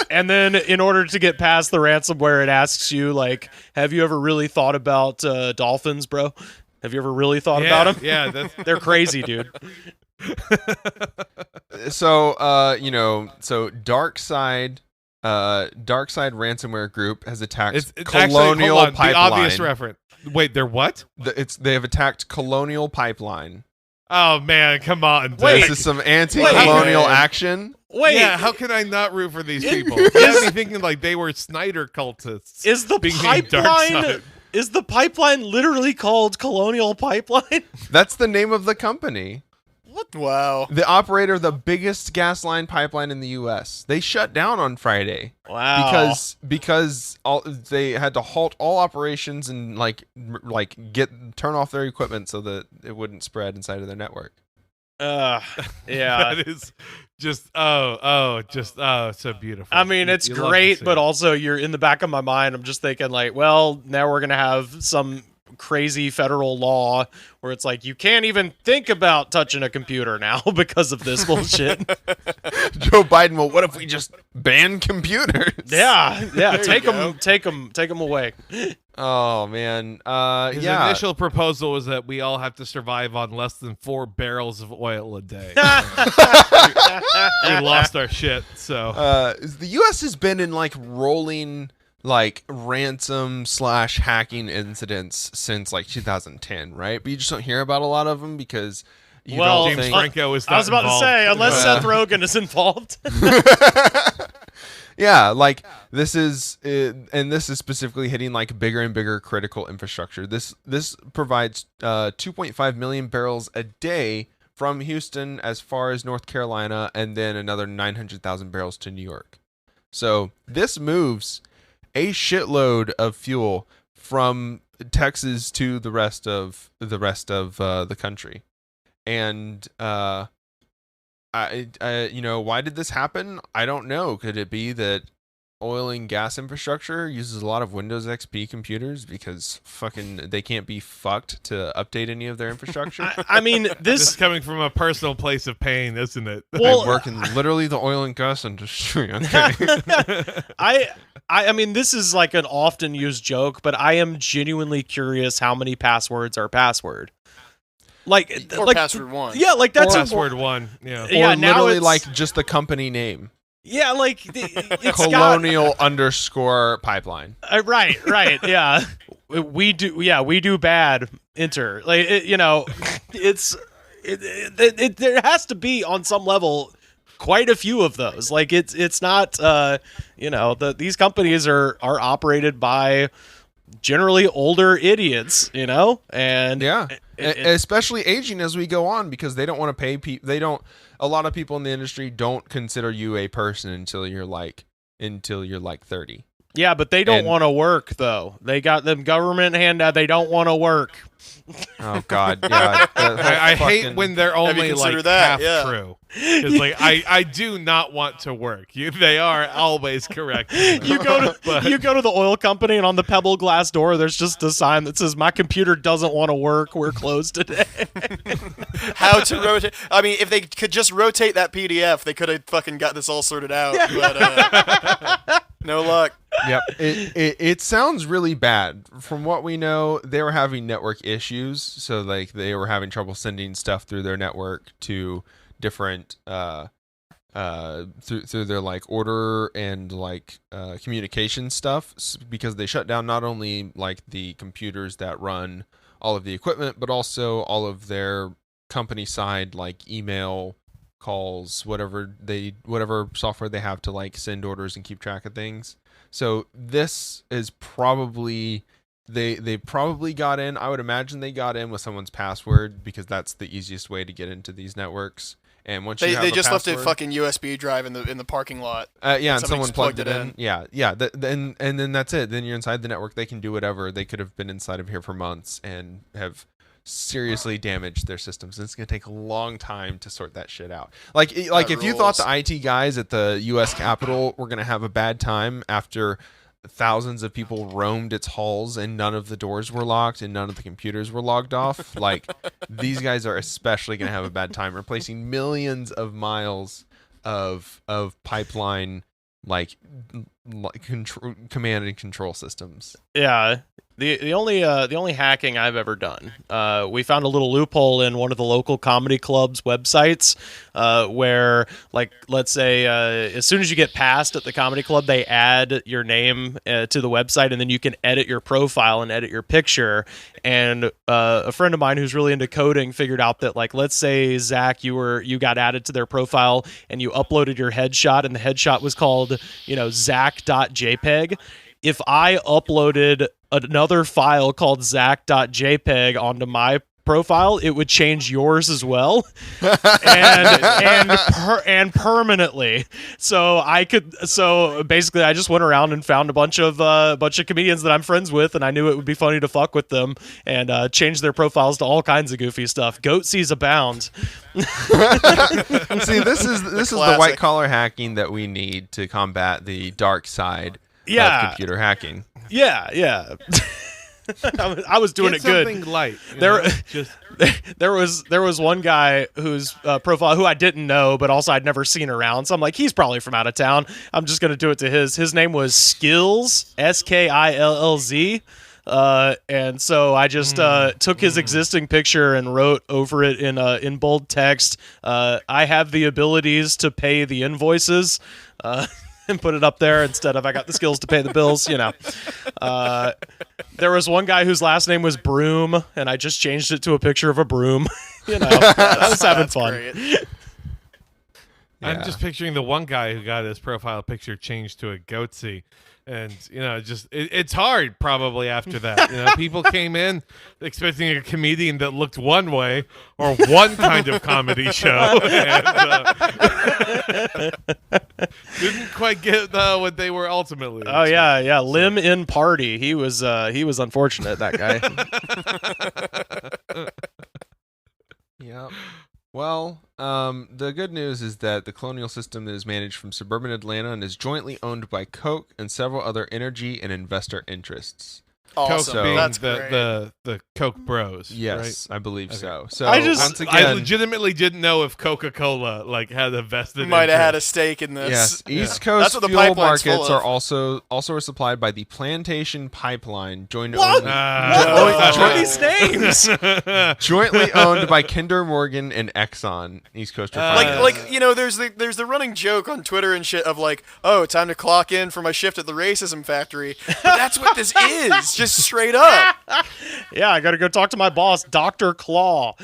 And then, in order to get past the ransomware, it asks you, like, have you ever really thought about dolphins, bro? Have you ever really thought about them? Yeah, that's They're crazy, dude. So, so Dark Side DarkSide ransomware group has attacked It's Colonial actually, hold on, Pipeline. the obvious reference. Wait, they're what? They have attacked Colonial Pipeline. Oh man, come on. Wait. This is some anti-colonial Wait. action. Wait, Yeah, how can I not root for these people? You had me thinking like they were Snyder cultists. is the being named pipeline Darkseid. is the pipeline literally called Colonial Pipeline? That's the name of the company. Wow. The operator of the biggest gas line pipeline in the U.S. They shut down on Friday Wow. because they had to halt all operations and turn off their equipment so that it wouldn't spread inside of their network. Yeah. That is just so beautiful. I mean, it's You love to great, see but it. also you're in the back of my mind. I'm just thinking like, well, now we're gonna have some crazy federal law where it's like you can't even think about touching a computer now because of this bullshit. Joe Biden, well, what if we just ban computers? Yeah, There take you go. them away. Oh man. His Yeah. initial proposal was that we all have to survive on less than 4 barrels of oil a day. We lost our shit, so The U.S. has been in like rolling like ransom / hacking incidents since like 2010, right? But you just don't hear about a lot of them because you Well, don't James think. Franco is not I was about involved. to say, unless Yeah. Seth Rogen is involved. Yeah, like this is, and this is specifically hitting like bigger and bigger critical infrastructure. This provides 2.5 million barrels a day from Houston as far as North Carolina, and then another 900,000 barrels to New York. So this moves a shitload of fuel from Texas to the rest of the country, and why did this happen? I don't know. Could it be that oil and gas infrastructure uses a lot of Windows XP computers because fucking they can't be fucked to update any of their infrastructure? I mean, This is this. coming from a personal place of pain, isn't it? Well, I work in literally the oil and gas industry. Okay. I mean, this is like an often used joke, but I am genuinely curious how many passwords are password. Like, Or like password one. Yeah, like that's a Password 1. Yeah. Yeah, Or now literally it's like just the company name. yeah, like it's Colonial _pipeline. right, yeah. We do bad. Enter like there has to be on some level quite a few of those. Like it's not these companies are operated by generally older idiots, and Yeah, it- especially aging as we go on because they don't want to pay people. They don't. A lot of people in the industry don't consider you a person until you're like 30. yeah, but they don't And- want to work though. They got them government handout. They don't want to work. Oh God, yeah. I hate when they're only considered like that? half Yeah. true. Because like I do not want to work. They are always correct. You go to the oil company, and on the pebble glass door, there's just a sign that says, "My computer doesn't want to work. We're closed today." How to rotate? I mean, if they could just rotate that PDF, they could have fucking got this all sorted out. But no luck. Yep. It sounds really bad. From what we know, they were having network issues, so like they were having trouble sending stuff through their network to different through their like order and like communication stuff because they shut down not only like the computers that run all of the equipment, but also all of their company side like email calls, whatever software they have to like send orders and keep track of things. So this is probably they probably got in. I would imagine they got in with someone's password because that's the easiest way to get into these networks. And once you have They a just left a password- fucking USB drive in the parking lot. yeah, and somebody someone just plugged plugged it it in. in. Yeah. And then that's it. Then you're inside the network. They can do whatever. They could have been inside of here for months and have seriously damaged their systems. And it's going to take a long time to sort that shit out. Like if you thought rules. the IT guys at the U.S. Capitol were going to have a bad time after thousands of people roamed its halls and none of the doors were locked and none of the computers were logged off, like these guys are especially going to have a bad time replacing millions of miles of pipeline, like command and control systems. Yeah. The only hacking I've ever done, we found a little loophole in one of the local comedy clubs websites, where, like, let's say as soon as you get passed at the comedy club, they add your name to the website, and then you can edit your profile and edit your picture. And a friend of mine who's really into coding figured out that, like, let's say Zach, you got added to their profile and you uploaded your headshot, and the headshot was called Zach.jpg. If I uploaded another file called Zach.jpg onto my profile, it would change yours as well, and permanently. So basically, I just went around and found a bunch of comedians that I'm friends with, and I knew it would be funny to fuck with them, and changed their profiles to all kinds of goofy stuff. Goatsies abound. See, this is the white collar hacking that we need to combat the dark side of computer hacking. Yeah. I was doing Get it good. Something light. There was one guy whose profile who I didn't know, but also I'd never seen around. So I'm like, he's probably from out of town. I'm just gonna do it to his. His name was Skills, Skillz. And so I just took his existing picture and wrote over it in bold text, I have the abilities to pay the invoices, and put it up there instead of I got the skills to pay the bills, There was one guy whose last name was Broom, and I just changed it to a picture of a broom. I was having fun. Great. I'm just picturing the one guy who got his profile picture changed to a goatsy. And, it's hard probably after that. People came in expecting a comedian that looked one way or one kind of comedy show. And didn't quite get what they were ultimately. Oh, yeah. Lim in party. He was unfortunate, that guy. Yep. Well, the good news is that the colonial system is managed from suburban Atlanta and is jointly owned by Koch and several other energy and investor interests. Awesome. Coke being That's the Coke Bros. Yes, right? I believe so. So once again, I legitimately didn't know if Coca-Cola had a vested might have had a interest. stake in this. yes, East That's Coast what the fuel pipeline's full markets of. are also supplied by the Plantation Pipeline, jointly What? owned, What are these names? jointly owned by Kinder Morgan and Exxon. East Coast refineries. There's the running joke on Twitter and shit of like, oh, time to clock in for my shift at the racism factory. But that's what this is, just straight up. Yeah, I got to go talk to my boss, Dr. Claw.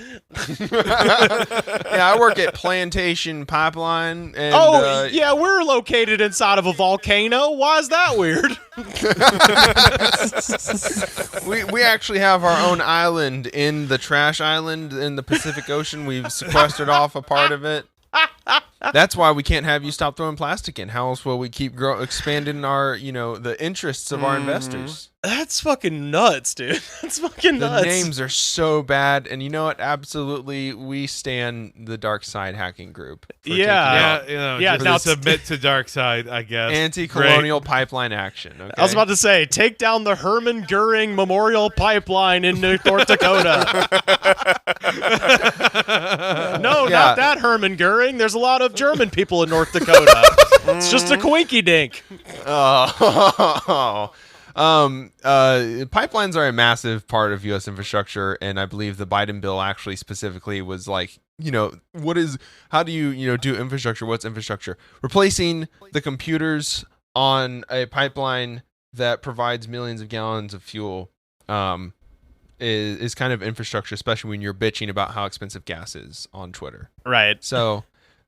Yeah, I work at Plantation Pipeline. And, yeah, we're located inside of a volcano. Why is that weird? we actually have our own island in the trash island in the Pacific Ocean. We've sequestered off a part of it. That's why we can't have you stop throwing plastic in. How else will we keep expanding our, the interests of our investors? That's fucking nuts, dude. That's fucking The nuts. names are so bad, and you know what? Absolutely, we stand the dark side hacking group. For Yeah. taking Yeah, out Yeah, now submit to dark side, I guess. anti-colonial pipeline action. Okay? I was about to say, take down the Herman Goering Memorial Pipeline in North Dakota. No, Yeah. not that Herman Goering. There's a lot of German people in North Dakota. It's just a quinky dink. Pipelines are a massive part of U.S. infrastructure, and I believe the Biden bill actually specifically was like, how do you, do infrastructure? What's infrastructure? Replacing the computers on a pipeline that provides millions of gallons of fuel is kind of infrastructure, especially when you're bitching about how expensive gas is on Twitter. Right. So,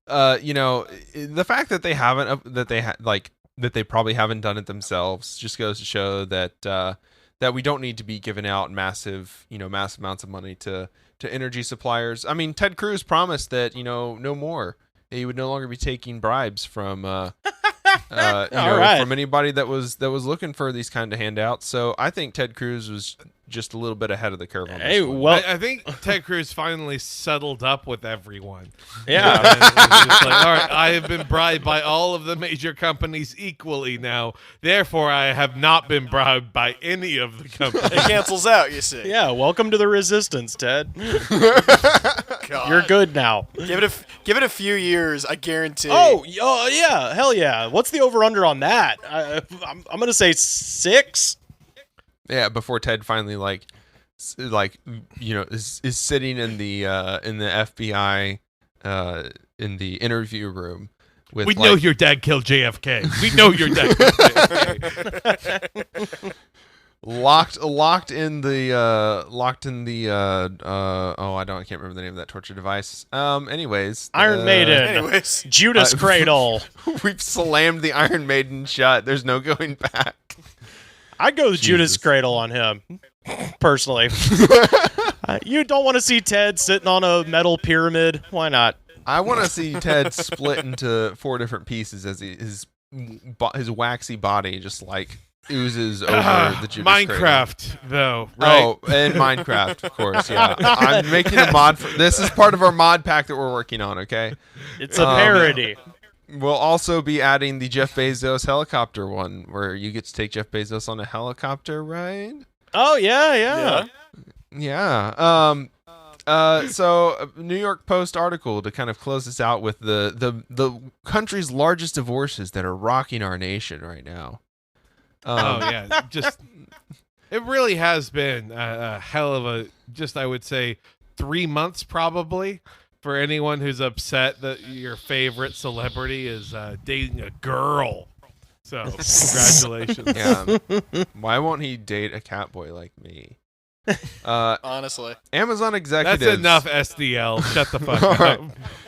the fact that they haven't, that they probably haven't done it themselves just goes to show that that we don't need to be giving out massive amounts of money to energy suppliers. I mean, Ted Cruz promised that no more. He would no longer be taking bribes from Right. from anybody that was looking for these kind of handouts. So I think Ted Cruz was just a little bit ahead of the curve on Hey, this one. well, I think Ted Cruz finally settled up with everyone. yeah. And it was just like, all right, I have been bribed by all of the major companies equally now. Therefore, I have not been bribed by any of the companies. It cancels out, you see. Yeah, welcome to the resistance, Ted. God. You're good now. Give it a few years, I guarantee. Oh, yeah, hell yeah. What's the over-under on that? I'm going to say 6. Yeah, before Ted finally is sitting in the FBI in the interview room with We know your dad killed JFK. We know your dad killed JFK. locked in the I can't remember the name of that torture device. Anyways, Iron Maiden. Anyways, Judas Cradle. we've slammed the Iron Maiden shut. There's no going back. I'd go with Judas Jesus. Cradle on him, personally. You don't want to see Ted sitting on a metal pyramid? Why not? I want to see Ted split into 4 different pieces as his waxy body just like oozes over the Judas Minecraft, though, right? Oh, and Minecraft, of course. Yeah, I'm making a mod. This is part of our mod pack that we're working on. Okay, It's a parody. we'll also be adding the Jeff Bezos helicopter one, where you get to take Jeff Bezos on a helicopter ride. Oh, yeah. Yeah. So a New York Post article to kind of close this out with the country's largest divorces that are rocking our nation right now. Oh yeah, just it really has been a hell of a I would say 3 months probably for anyone who's upset that your favorite celebrity is dating a girl. So congratulations. Yeah. Why won't he date a catboy like me? honestly. Amazon executives. That's enough SDL. Shut the fuck All up. right.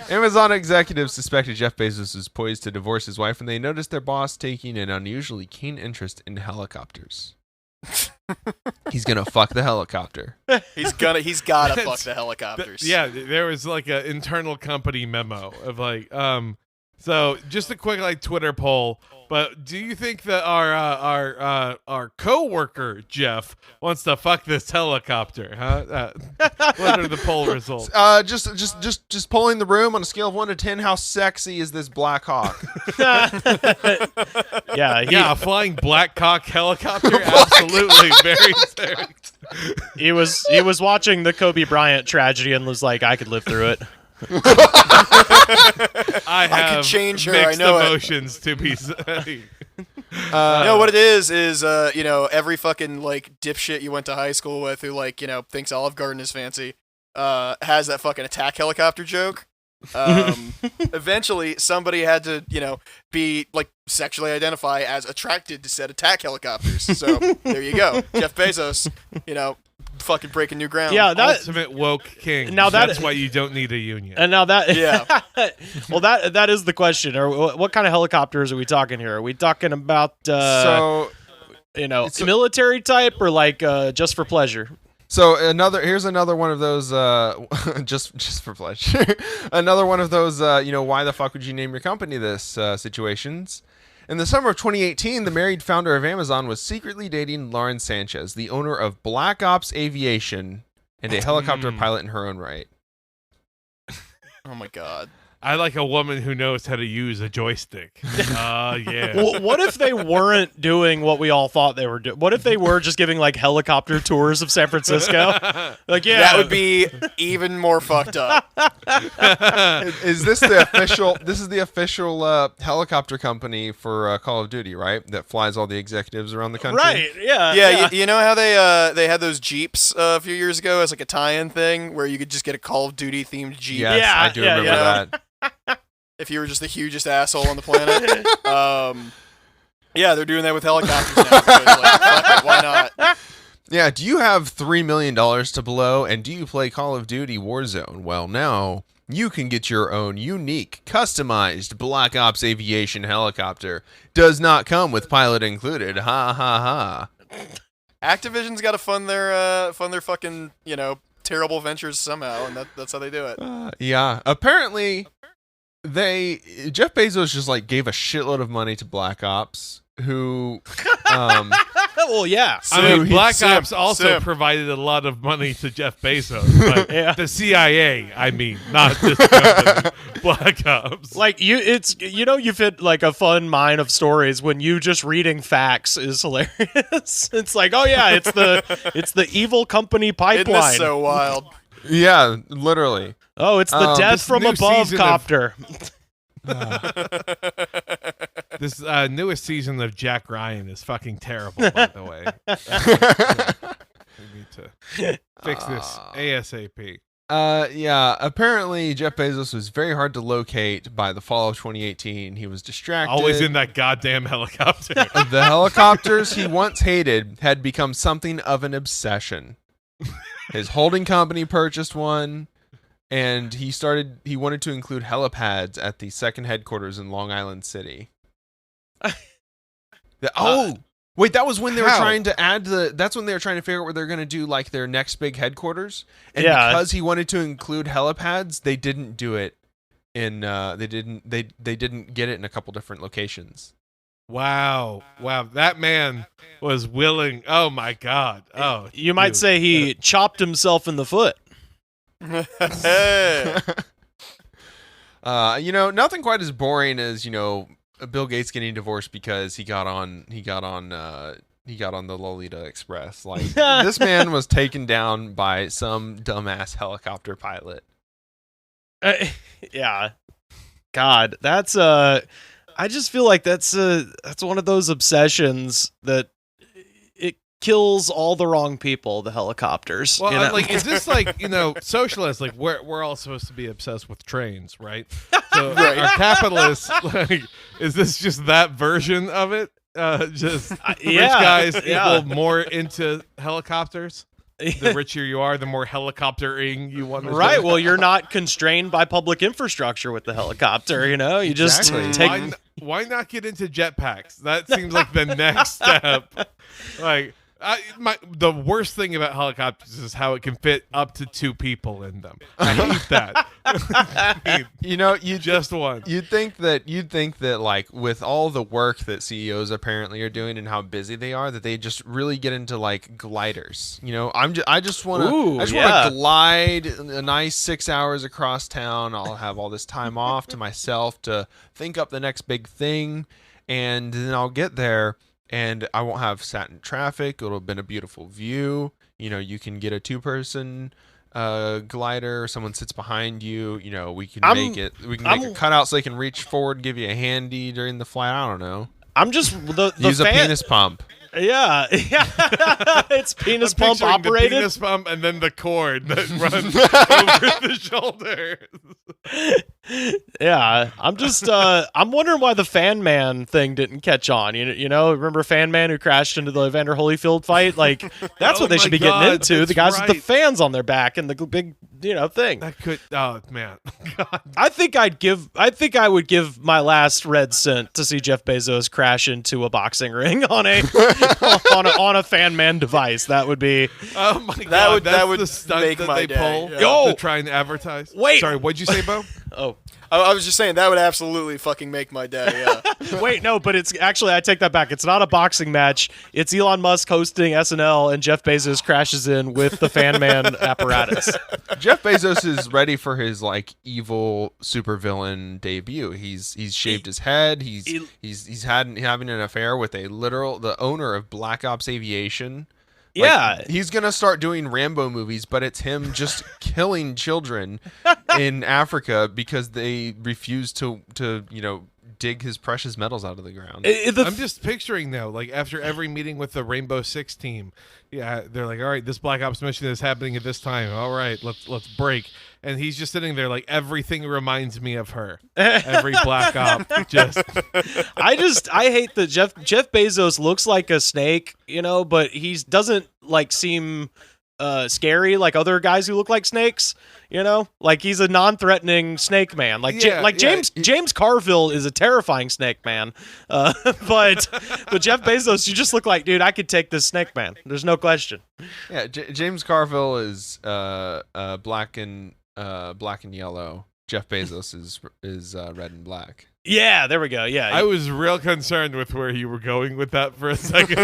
Amazon executives suspected Jeff Bezos was poised to divorce his wife when they noticed their boss taking an unusually keen interest in helicopters. He's gonna fuck the helicopter. He's gotta fuck the helicopters. Yeah, there was like an internal company memo of like, so just a quick like Twitter poll. But do you think that our coworker Jeff wants to fuck this helicopter? Huh? What are the poll results? Just polling the room on a scale of 1 to 10. How sexy is this Black Hawk? Yeah, Yeah, a flying Black Cock helicopter. Absolutely, very sexy. he was watching the Kobe Bryant tragedy and was like, I could live through it. I have could change her, mixed I know it. emotions to be saying. You know what it is every fucking like dipshit you went to high school with who like thinks Olive Garden is fancy has that fucking attack helicopter joke. Eventually somebody had to be like sexually identify as attracted to said attack helicopters. So there you go, Jeff Bezos. Fucking breaking new ground. Yeah, that Ultimate woke king. Now that- That's why you don't need a union. and now that Yeah. well, that is the question. Or what kind of helicopters are we talking here? Are we talking about military type or like just for pleasure? So here's another one of those just for pleasure. Another one of those why the fuck would you name your company this situations. In the summer of 2018, the married founder of Amazon was secretly dating Lauren Sanchez, the owner of Black Ops Aviation and a helicopter pilot in her own right. Oh my god. I like a woman who knows how to use a joystick. Yeah. Well, what if they weren't doing what we all thought they were doing? What if they were just giving like helicopter tours of San Francisco? Like, yeah, That would be even more fucked up. Is this the official? This is the official helicopter company for Call of Duty, right? That flies all the executives around the country. right. Yeah, Yeah, you know how they had those Jeeps a few years ago as like a tie-in thing where you could just get a Call of Duty themed Jeep Yes, Yeah, I do yeah, remember yeah. that. if you were just the hugest asshole on the planet. Yeah, they're doing that with helicopters now. So it's like, fuck it, why not? Yeah, do you have $3 million to blow, and do you play Call of Duty Warzone? Well, now you can get your own unique, customized Black Ops Aviation helicopter. Does not come with pilot included. Ha ha ha. Activision's got to fund their fucking terrible ventures somehow, and that's how they do it. Yeah, apparently Jeff Bezos just like gave a shitload of money to Black Ops who Well, yeah. I mean, Black Simp, Ops also simp. provided a lot of money to Jeff Bezos, but Yeah. the CIA, I mean, not this company, Black Ops. Like you've hit like a fun mine of stories when you just reading facts is hilarious. It's like, oh yeah, it's the evil company Isn't pipeline. this so wild? yeah, literally. Oh, it's the death this from new above season of- copter. This newest season of Jack Ryan is fucking terrible, by the way. We need to fix this ASAP. Yeah, apparently Jeff Bezos was very hard to locate by the fall of 2018. He was distracted. Always in that goddamn helicopter. The helicopters he once hated had become something of an obsession. His holding company purchased one, and he wanted to include helipads at the second headquarters in Long Island City. Wait, that was when they were how? trying to that's when they were trying to figure out where they're going to do like their next big headquarters. And Yeah. because he wanted to include helipads, they didn't do it in they didn't get it in a couple different locations. Wow, that man was willing. Oh my God. Oh, You might dude. say he chopped himself in the foot. Hey. Nothing quite as boring as, Bill Gates getting divorced because he got on the Lolita Express. Like this man was taken down by some dumbass helicopter pilot. Yeah. God, that's I just feel like that's one of those obsessions that it kills all the wrong people, the helicopters. Well, you know? like, is this like socialist? Like, we're all supposed to be obsessed with trains, right? So, Right. our capitalists, like, is this just that version of it? Just rich guys equal more into helicopters. The richer you are, the more helicoptering you want to Right. do. Well, you're not constrained by public infrastructure with the helicopter. You just Exactly. take. Why not get into jetpacks? That seems like the next step. Like, the worst thing about helicopters is how it can fit up to 2 people in them. I hate that. I mean, You just one. You'd think that like with all the work that CEOs apparently are doing and how busy they are, that they just really get into like gliders. I just want Ooh, to yeah. glide a nice 6 hours across town. I'll have all this time off to myself to think up the next big thing, and then I'll get there and I won't have sat in traffic. It'll have been a beautiful view. You can get a 2-person glider. Someone sits behind you. We can make a cutout so they can reach forward, give you a handy during the flight. I don't know. I'm just the Use a fan- penis pump. Yeah, it's penis I'm pump picturing the operated. penis pump and then the cord that runs over the shoulder. Yeah, I'm just I'm wondering why the Fan Man thing didn't catch on. Remember Fan Man who crashed into the Evander Holyfield fight? Like that's Oh what they my should be God, getting into. The that's guys with the right. fans on their back and the big thing. That could. Oh man. God. I think I would give my last red cent to see Jeff Bezos crash into a boxing ring on a on a Fan Man device. That would be. Oh my God. that would the stunt make that my they day, pull yeah. Yo! to try and advertise. Wait. Sorry. What'd you say, Bo? Oh. I was just saying that would absolutely fucking make my day. Yeah. Wait, no, but it's actually, I take that back. It's not a boxing match. It's Elon Musk hosting SNL and Jeff Bezos crashes in with the Fan Man apparatus. Jeff Bezos is ready for his like evil supervillain debut. He's shaved his head. He's having an affair with the owner of Black Ops Aviation. Yeah. He's gonna start doing Rambo movies, but it's him just killing children in Africa because they refuse to dig his precious metals out of the ground. I'm just picturing though, like after every meeting with the Rainbow Six team, yeah, they're like, all right, this Black Ops mission is happening at this time. All right, let's break. And he's just sitting there like everything reminds me of her. Every Black Op just I hate that Jeff Bezos looks like a snake, but he doesn't like seem scary like other guys who look like snakes. Like he's a non-threatening snake man. Like James Carville is a terrifying snake man. But Jeff Bezos, you just look like, dude, I could take this snake man. There's no question. Yeah, James Carville is black and yellow. Jeff Bezos is red and black. Yeah, there we go. Yeah. I was real concerned with where you were going with that for a second.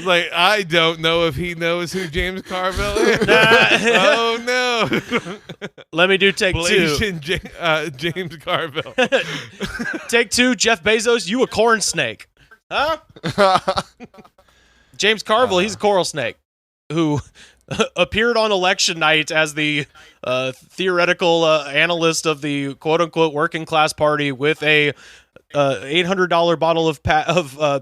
Like, I don't know if he knows who James Carville is. Oh, no. Let me do take two. Blasian James Carville. Take two, Jeff Bezos, you a corn snake. Huh? James Carville, he's a coral snake who appeared on election night as the theoretical analyst of the quote-unquote working class party with a $800 bottle of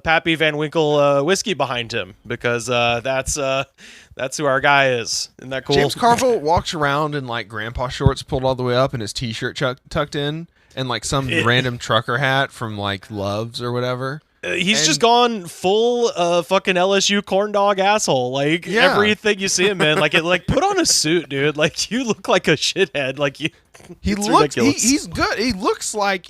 Pappy Van Winkle whiskey behind him, because that's who our guy is. Isn't that cool? James Carville walks around in like grandpa shorts pulled all the way up and his t-shirt tucked in and like some random trucker hat from like Love's or whatever. He's just gone full fucking LSU corn dog asshole. Like everything you see him in, like put on a suit, dude. Like you look like a shithead. Like you. He's good. He looks like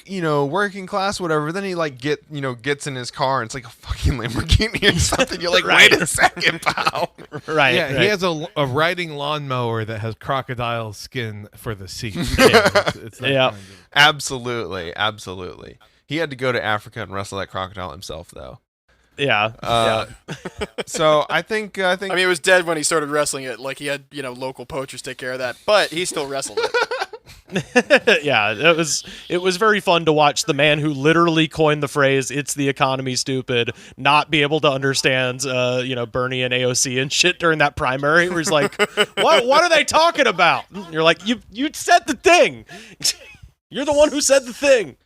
working class, whatever. Then he like gets in his car and it's like a fucking Lamborghini or something. You're like, Right. wait a second, pal. Right. Yeah, right. he has a riding lawnmower that has crocodile skin for the seat. It's that Yeah. kind of- Absolutely. He had to go to Africa and wrestle that crocodile himself, though. Yeah. So I think. I mean, it was dead when he started wrestling it. Like he had, local poachers take care of that, but he still wrestled it. Yeah. It was very fun to watch the man who literally coined the phrase "It's the economy, stupid" not be able to understand, Bernie and AOC and shit during that primary. Where he's like, "What are they talking about?" And you're like, "You said the thing. You're the one who said the thing."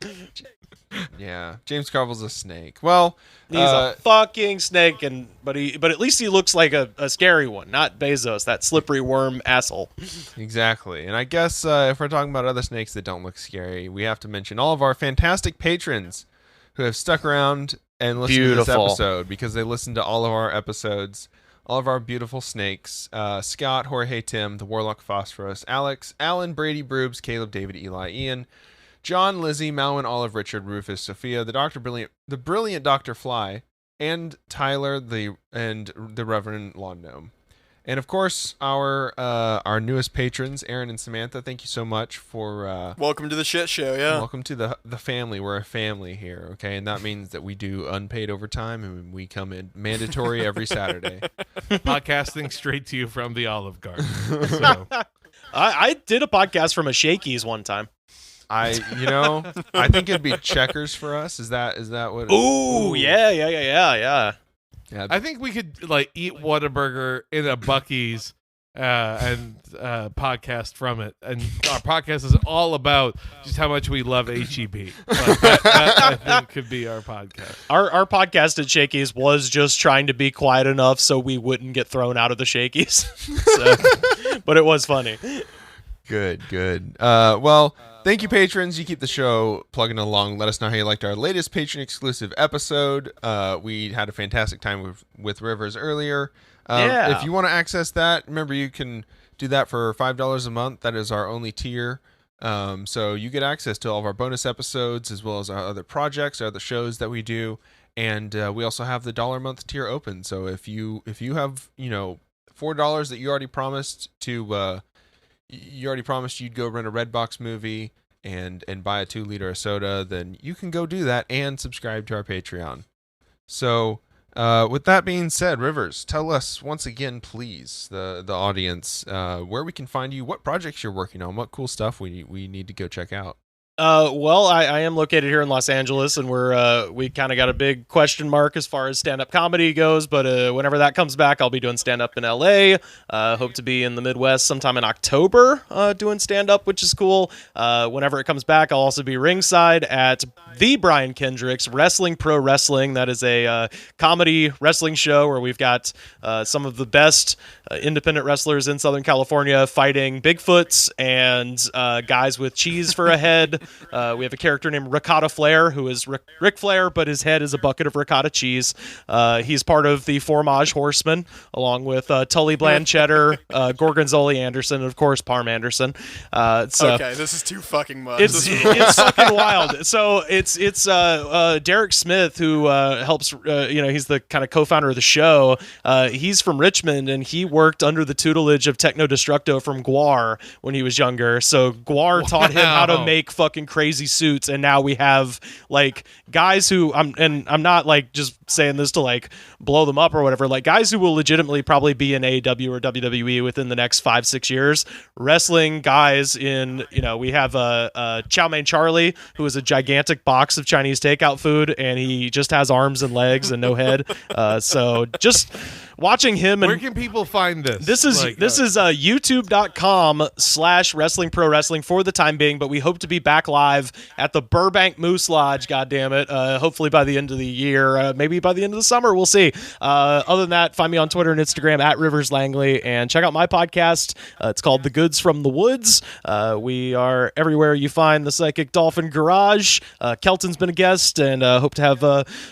Yeah, James Carville's a snake. Well, He's a fucking snake, but at least he looks like a scary one, not Bezos, that slippery worm asshole. exactly. And I guess if we're talking about other snakes that don't look scary, we have to mention all of our fantastic patrons who have stuck around and listened to this Beautiful. episode because they listened to all of our episodes. All of our beautiful snakes: Scott, Jorge, Tim, the Warlock Phosphorus, Alex, Alan, Brady, Broobs, Caleb, David, Eli, Ian, John, Lizzie, Malwin, Olive, Richard, Rufus, Sophia, the brilliant Dr. Fly, and Tyler, and the Reverend Lawn Gnome. And of course, our newest patrons, Aaron and Samantha. Thank you so much for Welcome to the shit show. Yeah. welcome to the family. We're a family here, okay? And that means that we do unpaid overtime and we come in mandatory every Saturday. Podcasting straight to you from the Olive Garden. So, I did a podcast from a Shakey's one time. I think it'd be Checkers for us. Is that what? Ooh, yeah. Yeah. I think we could like eat Whataburger in a Buc-ee's and podcast from it. And our podcast is all about just how much we love HEB. Like, that I think could be our podcast. Our podcast at Shakey's was just trying to be quiet enough so we wouldn't get thrown out of the Shakey's. But it was funny. Good. Well, thank you, patrons. You keep the show plugging along. Let us know how you liked our latest patron-exclusive episode. We had a fantastic time with Rivers earlier. Yeah. If you want to access that, remember you can do that for $5 a month. That is our only tier. So you get access to all of our bonus episodes as well as our other projects, our other shows that we do. And we also have the $1 a month tier open. So if you have, $4 that you already promised to... you already promised you'd go rent a Redbox movie and buy a 2-liter of soda, then you can go do that and subscribe to our Patreon. So, with that being said, Rivers, tell us once again, please, the audience, where we can find you, what projects you're working on, what cool stuff we need to go check out. Well, I am located here in Los Angeles, and we kind of got a big question mark as far as stand-up comedy goes. But whenever that comes back, I'll be doing stand-up in LA. Hope to be in the Midwest sometime in October doing stand-up, which is cool. Whenever it comes back, I'll also be ringside at the Brian Kendrick's Wrestling Pro Wrestling. That is a comedy wrestling show where we've got some of the best independent wrestlers in Southern California fighting Bigfoots and guys with cheese for a head. We have a character named Ricotta Flair, who is Ric Flair, but his head is a bucket of ricotta cheese. He's part of the Fromage Horsemen, along with Tully Blancheddar, Gorgonzola Anderson, and of course Parm Anderson. Okay, this is too fucking much. It's fucking wild. So it's Derek Smith who helps. He's the kind of co-founder of the show. He's from Richmond, and he worked under the tutelage of Techno Destructo from Guar when he was younger. So Guar taught him how to make fucking crazy suits, and now we have like guys who I'm not like just saying this to like blow them up or whatever. Like guys who will legitimately probably be in AEW or WWE within the next 5-6 years. Wrestling guys in we have Chow Mein Charlie, who is a gigantic box of Chinese takeout food, and he just has arms and legs and no head. So just watching him. And where can people find this? This is youtube.com/wrestling pro wrestling for the time being, but we hope to be back live at the Burbank Moose Lodge. God damn it! Hopefully by the end of the year, maybe by the end of the summer, we'll see. Other than that, find me on Twitter and Instagram at Rivers Langley, and check out my podcast. It's called The Goods from the Woods. We are everywhere you find the Psychic Dolphin Garage. Kelton's been a guest, and hope to have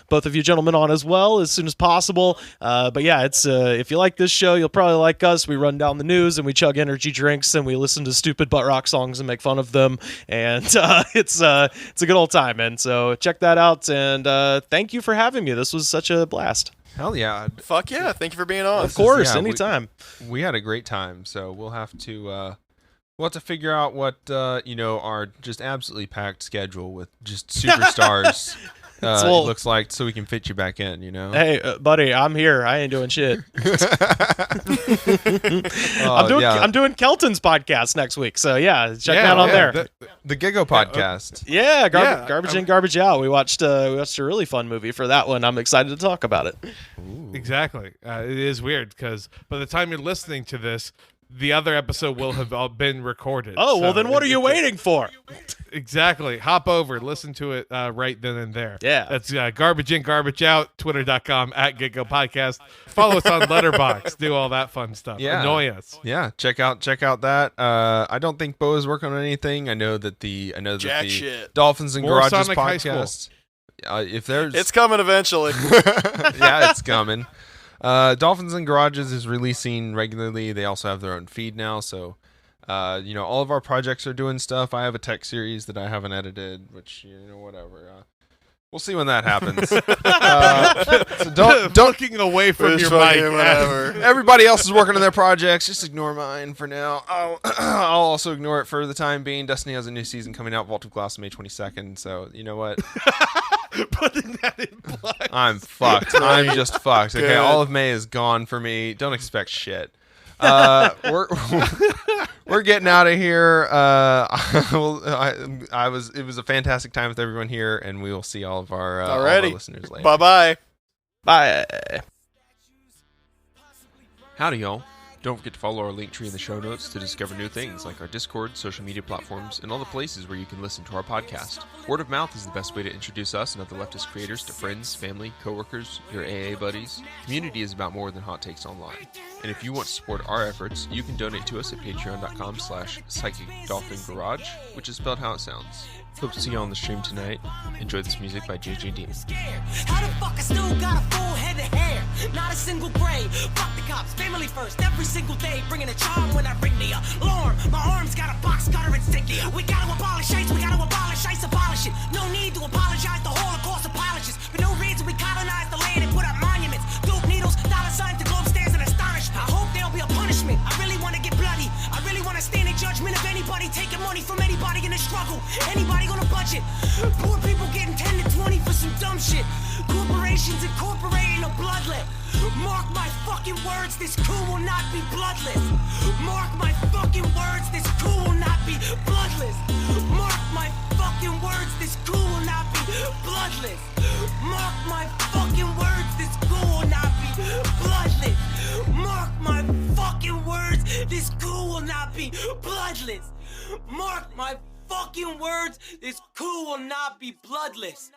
both of you gentlemen on as well as soon as possible. But yeah, it's if you like this show, you'll probably like us. We run down the news and we chug energy drinks and we listen to stupid butt rock songs and make fun of them, and it's a good old time. And so check that out. And thank you for having me. This was such a blast. Hell yeah! Fuck yeah! Thank you for being on. Of course, anytime. We had a great time, so we'll have to figure out what our just absolutely packed schedule with just superstars. Looks like, so we can fit you back in, Hey, buddy, I'm here. I ain't doing shit. I'm doing Kelton's podcast next week, so check me out on there. The Gigo podcast. Garbage in, garbage out. We watched a really fun movie for that one. I'm excited to talk about it. Ooh. Exactly. It is weird because by the time you're listening to this, the other episode will have all been recorded. Oh, well, then what are you waiting for? Exactly. Hop over, listen to it right then and there. Yeah. That's Garbage In, Garbage Out, twitter.com @Giggo Podcast. Follow us on Letterboxd. Do all that fun stuff. Yeah. Annoy us. Yeah, check out that. I don't think Bo is working on anything. I know that the shit. Dolphins and More Garages Sonic High School. podcast. If there's It's coming eventually. yeah, it's coming. Dolphins and Garages is releasing regularly. They also have their own feed now, so all of our projects are doing stuff. I have a tech series that I haven't edited, which whatever. We'll see when that happens. So don't looking away from your mic. Whatever. Everybody else is working on their projects. Just ignore mine for now. I'll also ignore it for the time being. Destiny has a new season coming out, Vault of Glass, May 22nd. So you know what? Putting that in place. I'm fucked. I'm just fucked. Okay, Good. all of May is gone for me. Don't expect shit. We're getting out of here. It was a fantastic time with everyone here, and we will see all of our listeners later. Bye-bye. Bye. Howdy, y'all. Don't forget to follow our link tree in the show notes to discover new things like our Discord, social media platforms, and all the places where you can listen to our podcast. Word of mouth is the best way to introduce us and other leftist creators to friends, family, coworkers, your AA buddies. Community is about more than hot takes online. And if you want to support our efforts, you can donate to us at patreon.com/psychicdolphingarage, which is spelled how it sounds. Hope to see you on the stream tonight. Enjoy this music by JJD. How the fuck I still got a full head of hair? Not a single gray. Fuck the cops, family first, every single day. Bringing a charm when I ring the alarm. My arms got a box cutter insignia. We gotta abolish ICE, we gotta abolish ICE, abolish it. No need to apologize, the Holocaust apologists. For no reason we colonized the land and put up monuments. Dope needles, dollar signs to go upstairs and astonish. I hope there'll be a punishment. I really wanna get bloody. I really wanna stand in judgment of anybody taking money from anybody in the struggle. Anybody on a budget. Poor people getting 10 to 20 for some dumb shit. Corporations incorporating a bloodlet. Mark my fucking words, this coup will not be bloodless. Mark my fucking words, this coup will not be bloodless. Mark my fucking words, this coup will not be bloodless. Mark my fucking words, this coup will not be bloodless. Mark my fucking words, this coup will not be bloodless. Mark my fucking words, this coup will not be bloodless.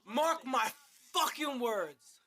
Mark my fucking words.